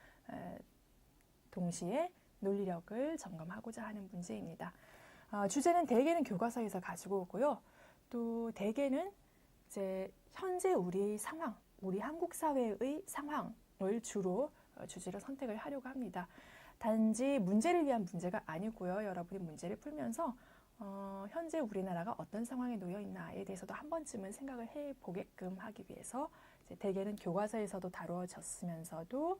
동시에 논리력을 점검하고자 하는 문제입니다. 주제는 대개는 교과서에서 가지고 오고요. 또 대개는 이제 현재 우리의 상황, 우리 한국 사회의 상황을 주로 주제로 선택을 하려고 합니다. 단지 문제를 위한 문제가 아니고요. 여러분이 문제를 풀면서 현재 우리나라가 어떤 상황에 놓여 있나에 대해서도 한 번쯤은 생각을 해보게끔 하기 위해서 이제 대개는 교과서에서도 다루어졌으면서도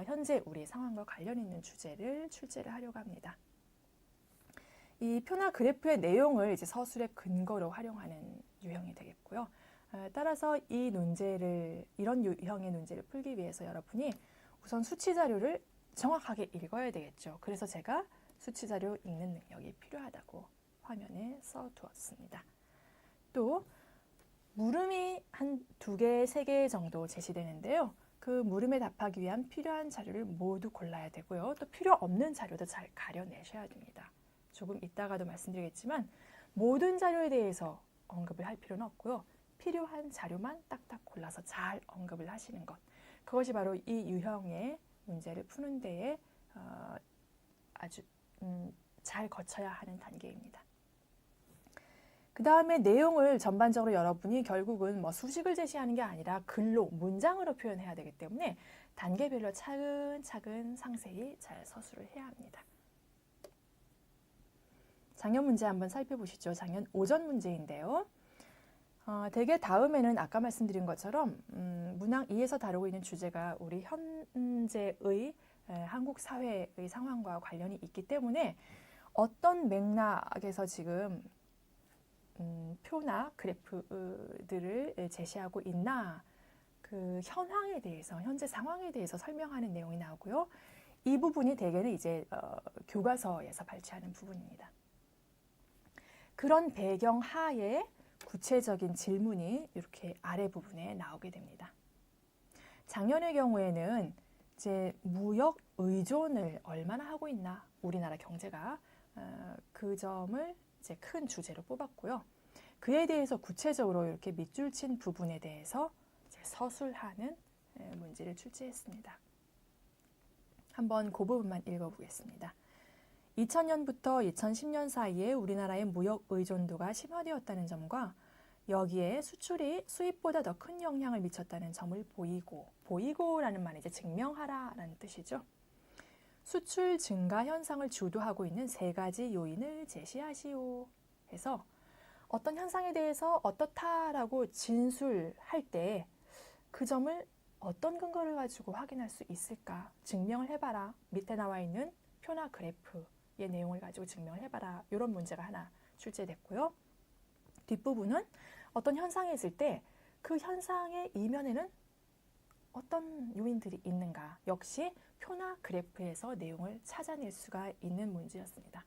현재 우리 상황과 관련 있는 주제를 출제를 하려고 합니다. 이 표나 그래프의 내용을 이제 서술의 근거로 활용하는 유형이 되겠고요. 따라서 이 논제를 이런 유형의 논제를 풀기 위해서 여러분이 우선 수치 자료를 정확하게 읽어야 되겠죠. 그래서 제가 수치 자료 읽는 능력이 필요하다고 화면에 써두었습니다. 또 물음이 한 2개, 3개 정도 제시되는데요. 그 물음에 답하기 위한 필요한 자료를 모두 골라야 되고요. 또 필요 없는 자료도 잘 가려내셔야 됩니다. 조금 이따가도 말씀드리겠지만 모든 자료에 대해서 언급을 할 필요는 없고요. 필요한 자료만 딱딱 골라서 잘 언급을 하시는 것. 그것이 바로 이 유형의 문제를 푸는 데에 아주 잘 거쳐야 하는 단계입니다. 그 다음에 내용을 전반적으로 여러분이 결국은 뭐 수식을 제시하는 게 아니라 글로, 문장으로 표현해야 되기 때문에 단계별로 차근차근 상세히 잘 서술을 해야 합니다. 작년 문제 한번 살펴보시죠. 작년 오전 문제인데요. 대개 다음에는 아까 말씀드린 것처럼 문항 2에서 다루고 있는 주제가 우리 현재의 한국 사회의 상황과 관련이 있기 때문에 어떤 맥락에서 지금 표나 그래프들을 제시하고 있나 그 현황에 대해서 현재 상황에 대해서 설명하는 내용이 나오고요. 이 부분이 대개는 이제 교과서에서 발췌하는 부분입니다. 그런 배경 하에 구체적인 질문이 이렇게 아래 부분에 나오게 됩니다. 작년의 경우에는 이제 무역 의존을 얼마나 하고 있나 우리나라 경제가 그 점을 이제 큰 주제로 뽑았고요. 그에 대해서 구체적으로 이렇게 밑줄 친 부분에 대해서 이제 서술하는 문제를 출제했습니다. 한번 그 부분만 읽어보겠습니다. 2000년부터 2010년 사이에 우리나라의 무역 의존도가 심화되었다는 점과 여기에 수출이 수입보다 더 큰 영향을 미쳤다는 점을 보이고라는 말은 이제 증명하라라는 뜻이죠. 수출 증가 현상을 주도하고 있는 세 가지 요인을 제시하시오 해서 어떤 현상에 대해서 어떻다라고 진술할 때 그 점을 어떤 근거를 가지고 확인할 수 있을까? 증명을 해봐라. 밑에 나와 있는 표나 그래프의 내용을 가지고 증명을 해봐라. 이런 문제가 하나 출제됐고요. 뒷부분은 어떤 현상이 있을 때 그 현상의 이면에는 어떤 요인들이 있는가? 역시 표나 그래프에서 내용을 찾아낼 수가 있는 문제였습니다.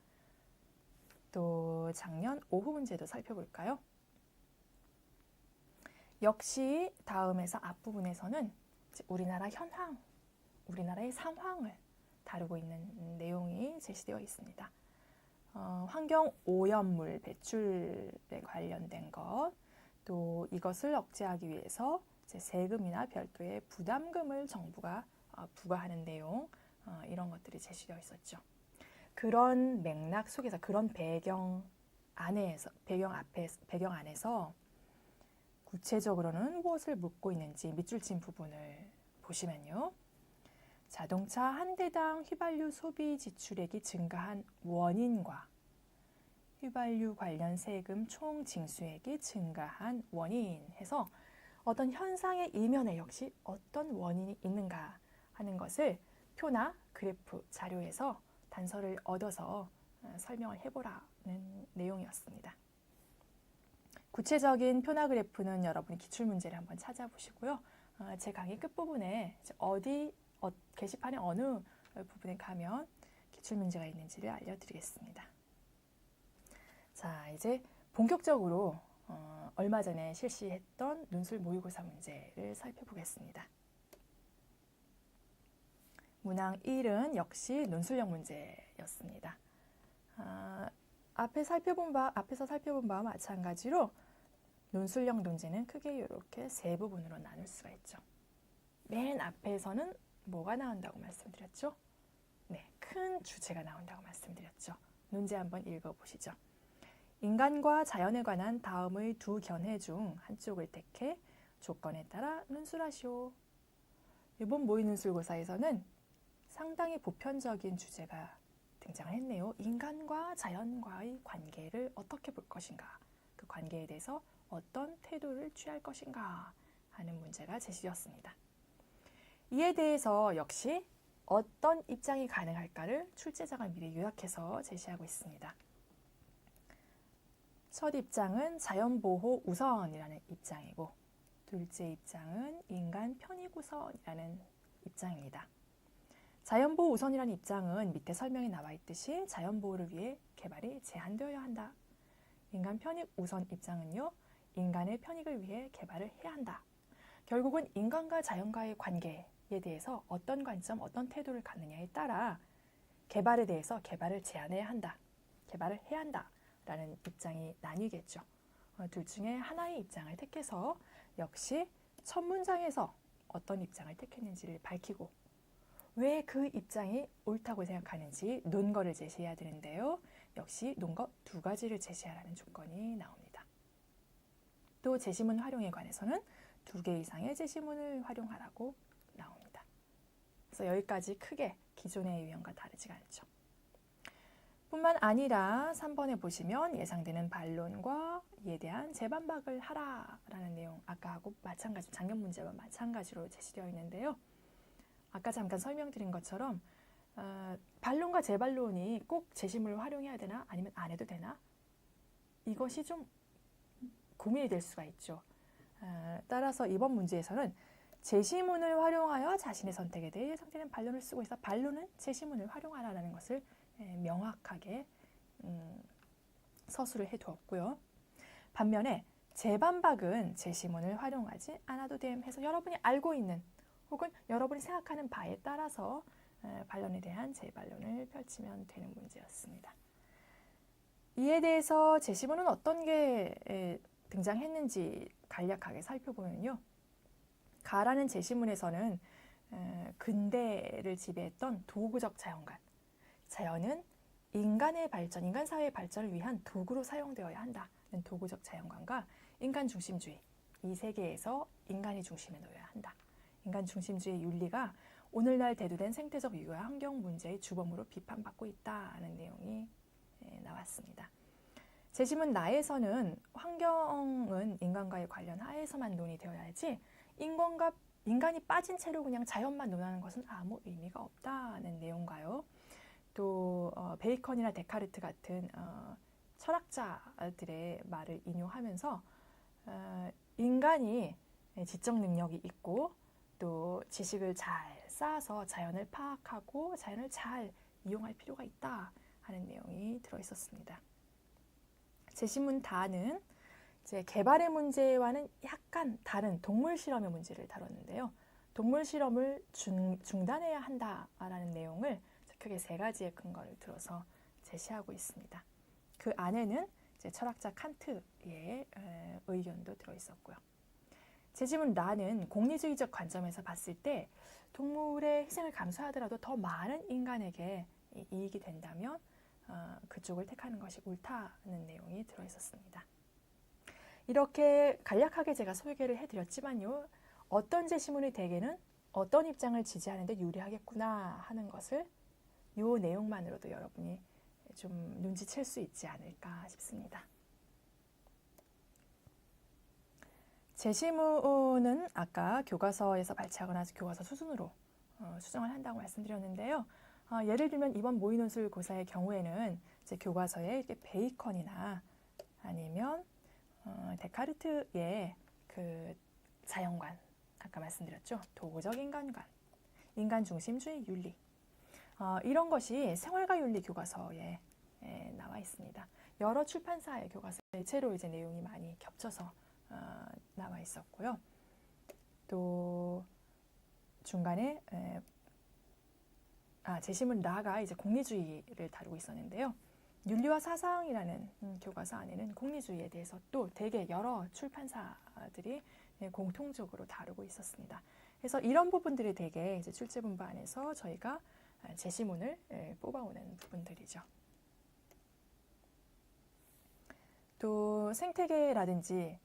또 작년 오후 문제도 살펴볼까요? 역시 다음에서 앞부분에서는 우리나라 현황, 우리나라의 상황을 다루고 있는 내용이 제시되어 있습니다. 환경 오염물 배출에 관련된 것, 또 이것을 억제하기 위해서 이제 세금이나 별도의 부담금을 정부가 부과하는 내용, 이런 것들이 제시되어 있었죠. 그런 맥락 속에서 그런 배경 안에서 구체적으로는 무엇을 묻고 있는지 밑줄 친 부분을 보시면요. 자동차 한 대당 휘발유 소비 지출액이 증가한 원인과 휘발유 관련 세금 총 징수액이 증가한 원인 해서 어떤 현상의 이면에 역시 어떤 원인이 있는가 하는 것을 표나 그래프 자료에서 단서를 얻어서 설명을 해보라는 내용이었습니다. 구체적인 표나 그래프는 여러분이 기출문제를 한번 찾아보시고요. 제 강의 끝부분에 게시판의 어느 부분에 가면 기출문제가 있는지를 알려드리겠습니다. 자, 이제 본격적으로 얼마 전에 실시했던 논술 모의고사 문제를 살펴보겠습니다. 문항 1은 역시 논술형 문제였습니다. 앞에서 살펴본 바와 마찬가지로 논술형 논제는 크게 이렇게 세 부분으로 나눌 수가 있죠. 맨 앞에서는 뭐가 나온다고 말씀드렸죠? 네, 큰 주제가 나온다고 말씀드렸죠. 논제 한번 읽어보시죠. 인간과 자연에 관한 다음의 두 견해 중 한쪽을 택해 조건에 따라 논술하시오. 이번 모의 논술고사에서는 상당히 보편적인 주제가 등장을 했네요. 인간과 자연과의 관계를 어떻게 볼 것인가, 그 관계에 대해서 어떤 태도를 취할 것인가 하는 문제가 제시되었습니다. 이에 대해서 역시 어떤 입장이 가능할까를 출제자가 미리 요약해서 제시하고 있습니다. 첫 입장은 자연보호 우선이라는 입장이고, 둘째 입장은 인간 편익 우선이라는 입장입니다. 자연보호 우선이라는 입장은 밑에 설명에 나와 있듯이 자연보호를 위해 개발이 제한되어야 한다. 인간 편익 우선 입장은요, 인간의 편익을 위해 개발을 해야 한다. 결국은 인간과 자연과의 관계에 대해서 어떤 관점, 어떤 태도를 갖느냐에 따라 개발에 대해서 개발을 제한해야 한다. 개발을 해야 한다. 라는 입장이 나뉘겠죠. 둘 중에 하나의 입장을 택해서 역시 첫 문장에서 어떤 입장을 택했는지를 밝히고 왜 그 입장이 옳다고 생각하는지 논거를 제시해야 되는데요. 역시 논거 두 가지를 제시하라는 조건이 나옵니다. 또 제시문 활용에 관해서는 2개 이상의 제시문을 활용하라고 나옵니다. 그래서 여기까지 크게 기존의 유형과 다르지가 않죠. 뿐만 아니라 3번에 보시면 예상되는 반론과 이에 대한 재반박을 하라라는 내용, 아까하고 마찬가지, 작년 문제와 마찬가지로 제시되어 있는데요. 아까 잠깐 설명드린 것처럼 반론과 재반론이 꼭 제시문을 활용해야 되나 아니면 안 해도 되나? 이것이 좀 고민이 될 수가 있죠. 따라서 이번 문제에서는 제시문을 활용하여 자신의 선택에 대해 예상되는 반론을 쓰고 있어 반론은 제시문을 활용하라는 것을 명확하게 서술을 해두었고요. 반면에 재반박은 제시문을 활용하지 않아도 됨 해서 여러분이 알고 있는 혹은 여러분이 생각하는 바에 따라서 반론에 대한 재반론을 펼치면 되는 문제였습니다. 이에 대해서 제시문은 어떤 게 등장했는지 간략하게 살펴보면요. 가라는 제시문에서는 근대를 지배했던 도구적 자연관, 자연은 인간의 발전, 인간 사회의 발전을 위한 도구로 사용되어야 한다는 도구적 자연관과 인간 중심주의, 이 세계에서 인간이 중심에 놓여야 한다. 인간 중심주의 윤리가 오늘날 대두된 생태적 위기와 환경 문제의 주범으로 비판받고 있다는 내용이 나왔습니다. 제시문 나에서는 환경은 인간과의 관련 하에서만 논의되어야지 인간이 빠진 채로 그냥 자연만 논하는 것은 아무 의미가 없다는 내용과요. 또 베이컨이나 데카르트 같은 철학자들의 말을 인용하면서 인간이 지적 능력이 있고 또 지식을 잘 쌓아서 자연을 파악하고 자연을 잘 이용할 필요가 있다 하는 내용이 들어있었습니다. 제시문 다는 이제 개발의 문제와는 약간 다른 동물 실험의 문제를 다뤘는데요. 동물 실험을 중단해야 한다라는 내용을 크게 3가지의 근거를 들어서 제시하고 있습니다. 그 안에는 이제 철학자 칸트의 의견도 들어있었고요. 제시문 라는 공리주의적 관점에서 봤을 때 동물의 희생을 감수하더라도 더 많은 인간에게 이익이 된다면 그쪽을 택하는 것이 옳다는 내용이 들어있었습니다. 이렇게 간략하게 제가 소개를 해드렸지만요. 어떤 제시문의 대개는 어떤 입장을 지지하는 데 유리하겠구나 하는 것을 이 내용만으로도 여러분이 좀 눈치챌 수 있지 않을까 싶습니다. 제시문은 아까 교과서에서 발췌하거나 교과서 수준으로 수정을 한다고 말씀드렸는데요. 예를 들면 이번 모의논술 고사의 경우에는 이제 교과서에 베이컨이나 아니면 데카르트의 그 자연관, 아까 말씀드렸죠. 도구적 인간관, 인간 중심주의 윤리, 이런 것이 생활과 윤리 교과서에 나와 있습니다. 여러 출판사의 교과서에 대체로 이제 내용이 많이 겹쳐서 나와 있었고요. 또 중간에 제시문 라가 이제 공리주의를 다루고 있었는데요. 윤리와 사상이라는 교과서 안에는 공리주의에 대해서 또 되게 여러 출판사들이 공통적으로 다루고 있었습니다. 그래서 이런 부분들이 되게 이제 출제본부 안에서 저희가 제시문을 뽑아오는 부분들이죠. 또 생태계라든지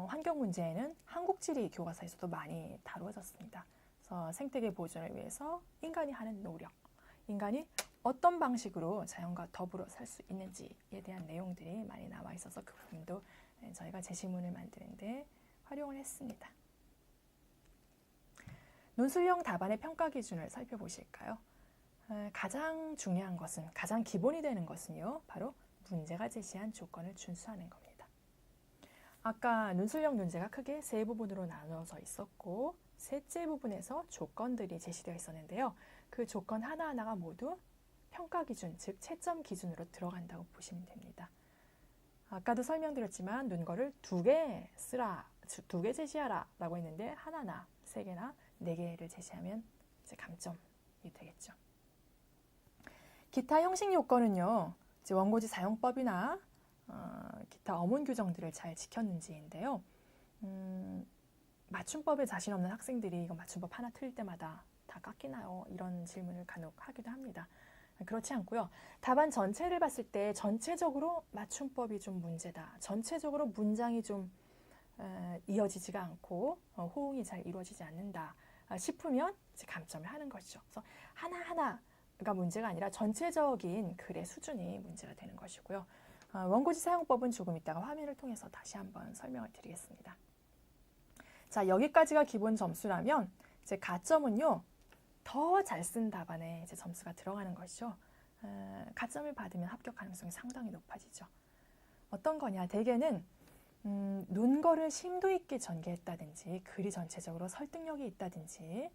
환경 문제에는 한국지리 교과서에서도 많이 다루어졌습니다. 그래서 생태계 보존을 위해서 인간이 하는 노력, 인간이 어떤 방식으로 자연과 더불어 살 수 있는지에 대한 내용들이 많이 나와 있어서 그 부분도 저희가 제시문을 만드는데 활용을 했습니다. 논술형 답안의 평가 기준을 살펴보실까요? 가장 중요한 것은, 가장 기본이 되는 것은요, 바로 문제가 제시한 조건을 준수하는 겁니다. 아까 논술형 논제가 크게 3부분으로 나눠져 있었고, 셋째 부분에서 조건들이 제시되어 있었는데요. 그 조건 하나하나가 모두 평가 기준, 즉 채점 기준으로 들어간다고 보시면 됩니다. 아까도 설명드렸지만 논거를 2개 쓰라, 2개 제시하라 라고 했는데 하나나 3개나 4개를 제시하면 이제 감점이 되겠죠. 기타 형식 요건은요, 이제 원고지 사용법이나 기타 어문 규정들을 잘 지켰는지인데요. 맞춤법에 자신 없는 학생들이 이거 맞춤법 하나 틀릴 때마다 다 깎이나요? 이런 질문을 간혹 하기도 합니다. 그렇지 않고요. 답안 전체를 봤을 때 전체적으로 맞춤법이 좀 문제다. 전체적으로 문장이 좀 이어지지가 않고 호응이 잘 이루어지지 않는다 싶으면 이제 감점을 하는 것이죠. 그래서 하나하나가 문제가 아니라 전체적인 글의 수준이 문제가 되는 것이고요. 원고지 사용법은 조금 이따가 화면을 통해서 다시 한번 설명을 드리겠습니다. 자, 여기까지가 기본 점수라면 이제 가점은요, 더 잘 쓴 답안에 이제 점수가 들어가는 것이죠. 가점을 받으면 합격 가능성이 상당히 높아지죠. 어떤 거냐, 대개는 논거를 심도 있게 전개했다든지, 글이 전체적으로 설득력이 있다든지,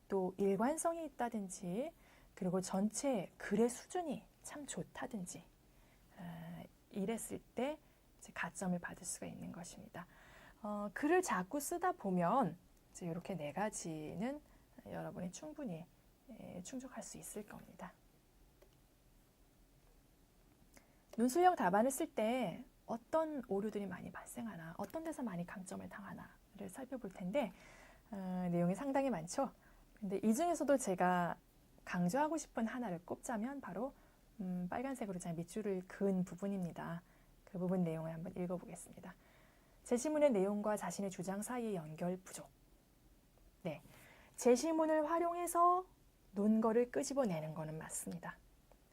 또 일관성이 있다든지, 그리고 전체 글의 수준이 참 좋다든지, 이랬을 때 이제 가점을 받을 수가 있는 것입니다. 글을 자꾸 쓰다 보면 이제 이렇게 4가지는 여러분이 충분히 충족할 수 있을 겁니다. 논술형 답안을 쓸 때 어떤 오류들이 많이 발생하나, 어떤 데서 많이 강점을 당하나를 살펴볼 텐데 내용이 상당히 많죠. 근데 이 중에서도 제가 강조하고 싶은 하나를 꼽자면 바로 빨간색으로 제가 밑줄을 그은 부분입니다. 그 부분 내용을 한번 읽어보겠습니다. 제시문의 내용과 자신의 주장 사이의 연결 부족. 네, 제시문을 활용해서 논거를 끄집어내는 거는 맞습니다.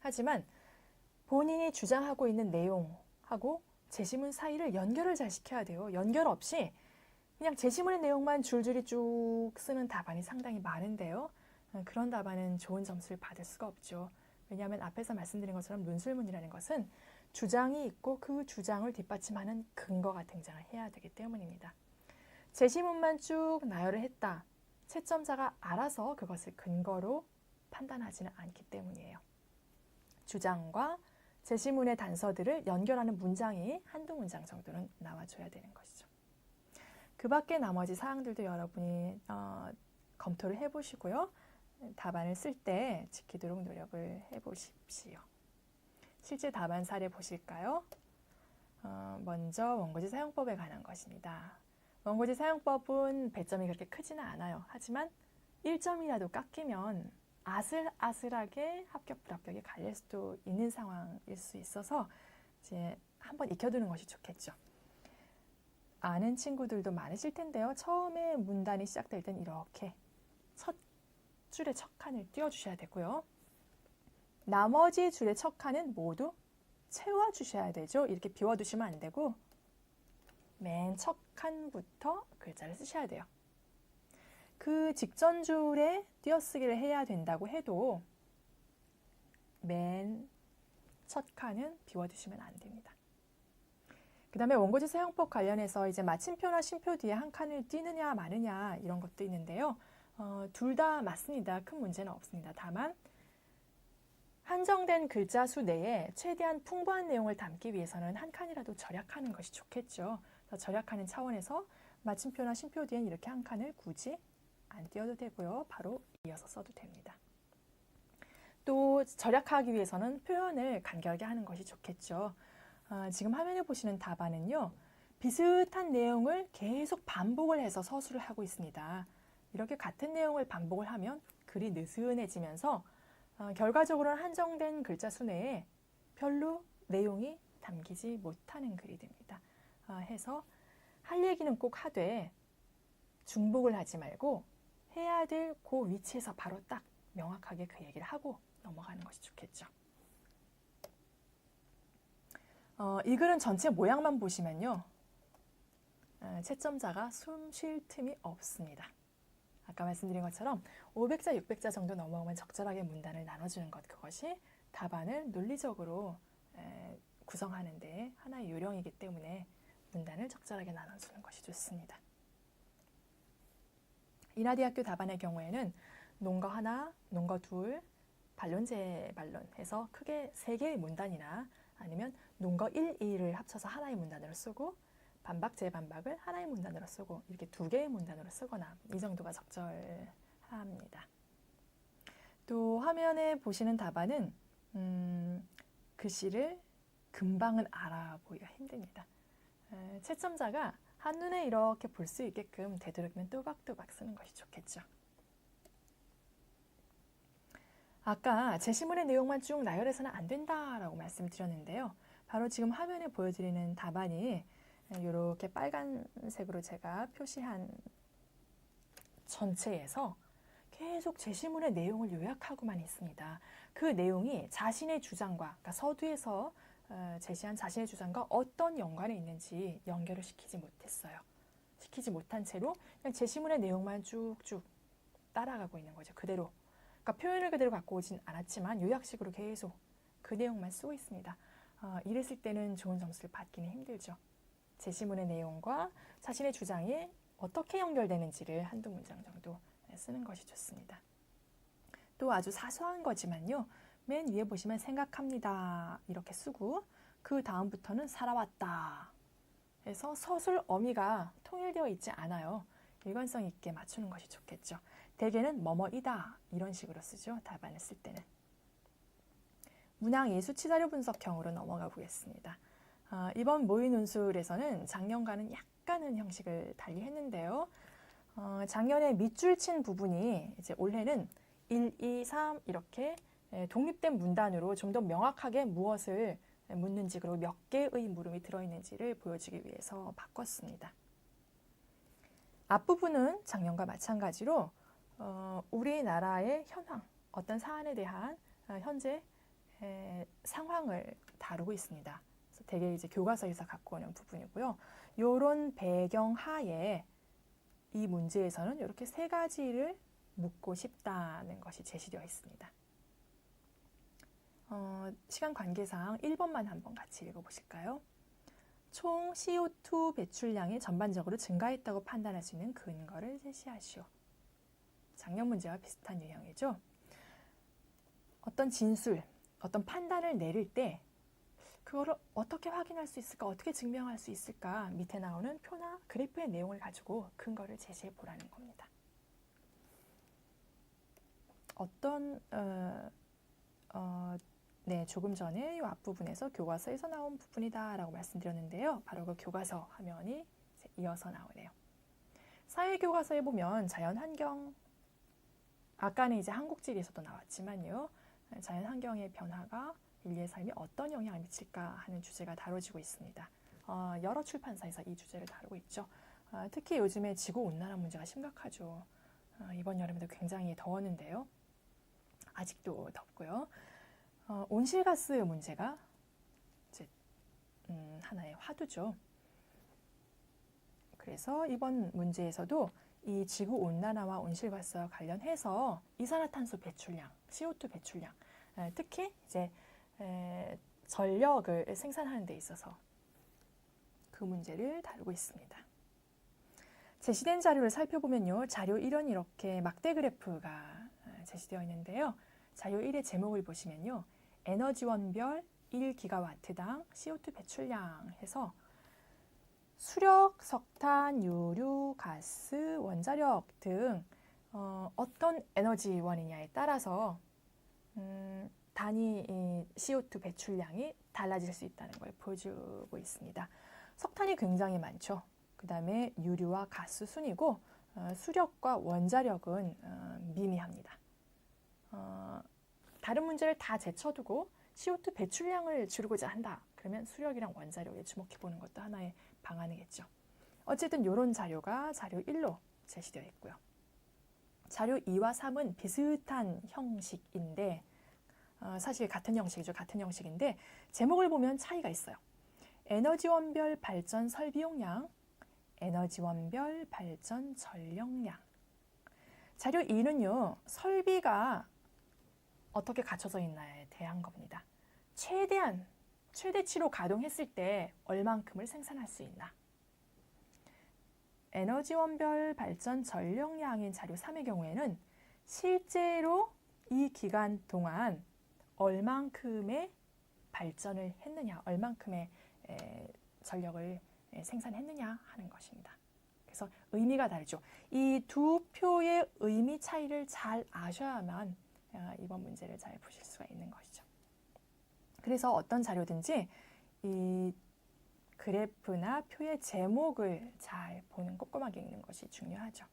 하지만 본인이 주장하고 있는 내용하고 제시문 사이를 연결을 잘 시켜야 돼요. 연결 없이 그냥 제시문의 내용만 줄줄이 쭉 쓰는 답안이 상당히 많은데요. 그런 답안은 좋은 점수를 받을 수가 없죠. 왜냐하면 앞에서 말씀드린 것처럼 논술문이라는 것은 주장이 있고 그 주장을 뒷받침하는 근거가 등장을 해야 되기 때문입니다. 제시문만 쭉 나열을 했다. 채점자가 알아서 그것을 근거로 판단하지는 않기 때문이에요. 주장과 제시문의 단서들을 연결하는 문장이 한두 문장 정도는 나와줘야 되는 것이죠. 그 밖에 나머지 사항들도 여러분이 검토를 해보시고요. 답안을 쓸 때 지키도록 노력을 해보십시오. 실제 답안 사례 보실까요? 먼저 원고지 사용법에 관한 것입니다. 원고지 사용법은 배점이 그렇게 크지는 않아요. 하지만 1점이라도 깎이면 아슬아슬하게 합격 불합격이 갈릴 수도 있는 상황일 수 있어서 이제 한번 익혀두는 것이 좋겠죠. 아는 친구들도 많으실 텐데요. 처음에 문단이 시작될 땐 이렇게 첫 줄의 첫 칸을 띄워주셔야 되고요. 나머지 줄의 첫 칸은 모두 채워주셔야 되죠. 이렇게 비워두시면 안 되고 맨 첫 칸부터 글자를 쓰셔야 돼요. 그 직전 줄에 띄어쓰기를 해야 된다고 해도 맨 첫 칸은 비워두시면 안 됩니다. 그 다음에 원고지 사용법 관련해서 이제 마침표나 쉼표 뒤에 한 칸을 띄느냐 마느냐 이런 것도 있는데요. 둘 다 맞습니다. 큰 문제는 없습니다. 다만 한정된 글자 수 내에 최대한 풍부한 내용을 담기 위해서는 한 칸이라도 절약하는 것이 좋겠죠. 절약하는 차원에서 마침표나 쉼표 뒤엔 이렇게 한 칸을 굳이 안 띄워도 되고요. 바로 이어서 써도 됩니다. 또 절약하기 위해서는 표현을 간결하게 하는 것이 좋겠죠. 지금 화면에 보시는 답안은요. 비슷한 내용을 계속 반복을 해서 서술을 하고 있습니다. 이렇게 같은 내용을 반복을 하면 글이 느슨해지면서 결과적으로는 한정된 글자 수 내에 별로 내용이 담기지 못하는 글이 됩니다. 해서 할 얘기는 꼭 하되 중복을 하지 말고 해야 될 그 위치에서 바로 딱 명확하게 그 얘기를 하고 넘어가는 것이 좋겠죠. 이 글은 전체 모양만 보시면요. 채점자가 숨 쉴 틈이 없습니다. 아까 말씀드린 것처럼 500자, 600자 정도 넘어오면 적절하게 문단을 나눠주는 것, 그것이 답안을 논리적으로 구성하는 데 하나의 요령이기 때문에 문단을 적절하게 나눠주는 것이 좋습니다. 인하대학교 답안의 경우에는 논거 하나, 논거 둘, 반론, 재반론 해서 크게 3개의 문단이나 아니면 논거 1, 2를 합쳐서 하나의 문단으로 쓰고 반박, 재반박을 하나의 문단으로 쓰고 이렇게 2개의 문단으로 쓰거나 이 정도가 적절합니다. 또 화면에 보시는 답안은 글씨를 금방은 알아보기가 힘듭니다. 채점자가 한눈에 이렇게 볼 수 있게끔 되도록이면 또박또박 쓰는 것이 좋겠죠. 아까 제시문의 내용만 쭉 나열해서는 안 된다라고 말씀드렸는데요. 바로 지금 화면에 보여드리는 답안이 이렇게 빨간색으로 제가 표시한 전체에서 계속 제시문의 내용을 요약하고만 있습니다. 그 내용이 자신의 주장과, 그러니까 서두에서 제시한 자신의 주장과 어떤 연관이 있는지 연결을 시키지 못했어요. 시키지 못한 채로 그냥 제시문의 내용만 쭉쭉 따라가고 있는 거죠. 그대로. 그러니까 표현을 그대로 갖고 오진 않았지만 요약식으로 계속 그 내용만 쓰고 있습니다. 이랬을 때는 좋은 점수를 받기는 힘들죠. 제시문의 내용과 자신의 주장이 어떻게 연결되는지를 한두 문장 정도 쓰는 것이 좋습니다. 또 아주 사소한 거지만요. 맨 위에 보시면 생각합니다. 이렇게 쓰고 그 다음부터는 살아왔다. 해서 서술 어미가 통일되어 있지 않아요. 일관성 있게 맞추는 것이 좋겠죠. 대개는 뭐뭐이다 이런 식으로 쓰죠. 답안을 쓸 때는. 문항 수치 자료 분석형으로 넘어가 보겠습니다. 이번 모의 논술에서는 작년과는 약간은 형식을 달리 했는데요. 작년에 밑줄 친 부분이 이제 올해는 1, 2, 3 이렇게 독립된 문단으로 좀 더 명확하게 무엇을 묻는지 그리고 몇 개의 물음이 들어있는지를 보여주기 위해서 바꿨습니다. 앞부분은 작년과 마찬가지로 우리나라의 현황, 어떤 사안에 대한 현재 상황을 다루고 있습니다. 그래서 대개 이제 교과서에서 갖고 오는 부분이고요. 이런 배경 하에 이 문제에서는 이렇게 세 가지를 묻고 싶다는 것이 제시되어 있습니다. 시간 관계상 1번만 한번 같이 읽어보실까요? 총 CO2 배출량이 전반적으로 증가했다고 판단할 수 있는 근거를 제시하시오. 작년 문제와 비슷한 유형이죠. 어떤 진술, 어떤 판단을 내릴 때 그거를 어떻게 확인할 수 있을까, 어떻게 증명할 수 있을까 밑에 나오는 표나 그래프의 내용을 가지고 근거를 제시해 보라는 겁니다. 조금 전에 이 앞부분에서 교과서에서 나온 부분이다라고 말씀드렸는데요. 바로 그 교과서 화면이 이어서 나오네요. 사회교과서에 보면 자연환경, 아까는 이제 한국지리에서도 나왔지만요. 자연환경의 변화가 인류의 삶에 어떤 영향을 미칠까 하는 주제가 다뤄지고 있습니다. 여러 출판사에서 이 주제를 다루고 있죠. 특히 요즘에 지구온난화 문제가 심각하죠. 이번 여름에도 굉장히 더웠는데요. 아직도 덥고요. 온실가스 문제가 이제 하나의 화두죠. 그래서 이번 문제에서도 이 지구온난화와 온실가스와 관련해서 이산화탄소 배출량, CO2 배출량, 특히 이제 전력을 생산하는 데 있어서 그 문제를 다루고 있습니다. 제시된 자료를 살펴보면요. 자료 1은 이렇게 막대 그래프가 제시되어 있는데요. 자료 1의 제목을 보시면요. 에너지원별 1기가와트당 CO2 배출량 해서 수력, 석탄, 유류, 가스, 원자력 등 어떤 에너지원이냐에 따라서 단위 CO2 배출량이 달라질 수 있다는 걸 보여주고 있습니다. 석탄이 굉장히 많죠. 그 다음에 유류와 가스 순이고 수력과 원자력은 미미합니다. 다른 문제를 다 제쳐두고 CO2 배출량을 줄이고자 한다. 그러면 수력이랑 원자력에 주목해보는 것도 하나의 방안이겠죠. 어쨌든 이런 자료가 자료 1로 제시되어 있고요. 자료 2와 3은 비슷한 형식인데 사실 같은 형식이죠. 같은 형식인데 제목을 보면 차이가 있어요. 에너지원별 발전 설비용량, 에너지원별 발전 전력량. 자료 2는요. 설비가 어떻게 갖춰져 있나에 대한 겁니다. 최대치로 가동했을 때 얼만큼을 생산할 수 있나. 에너지원별 발전 전력량인 자료 3의 경우에는 실제로 이 기간 동안 얼만큼의 발전을 했느냐, 얼만큼의 전력을 생산했느냐 하는 것입니다. 그래서 의미가 다르죠. 이 두 표의 의미 차이를 잘 아셔야만 이번 문제를 잘 보실 수가 있는 것이죠. 그래서 어떤 자료든지 이 그래프나 표의 제목을 잘 보는, 꼼꼼하게 읽는 것이 중요하죠.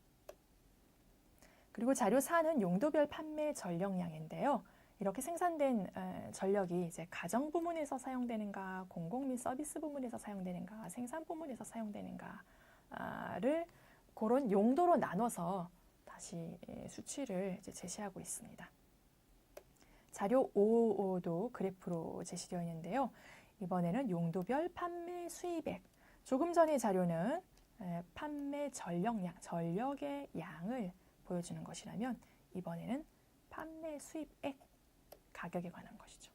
그리고 자료 4는 용도별 판매 전력량인데요. 이렇게 생산된 전력이 이제 가정 부문에서 사용되는가, 공공 및 서비스 부문에서 사용되는가, 생산 부문에서 사용되는가를 그런 용도로 나눠서 다시 수치를 이제 제시하고 있습니다. 자료 5도 그래프로 제시되어 있는데요. 이번에는 용도별 판매 수입액. 조금 전의 자료는 판매 전력량, 전력의 양을 보여주는 것이라면 이번에는 판매 수입액, 가격에 관한 것이죠.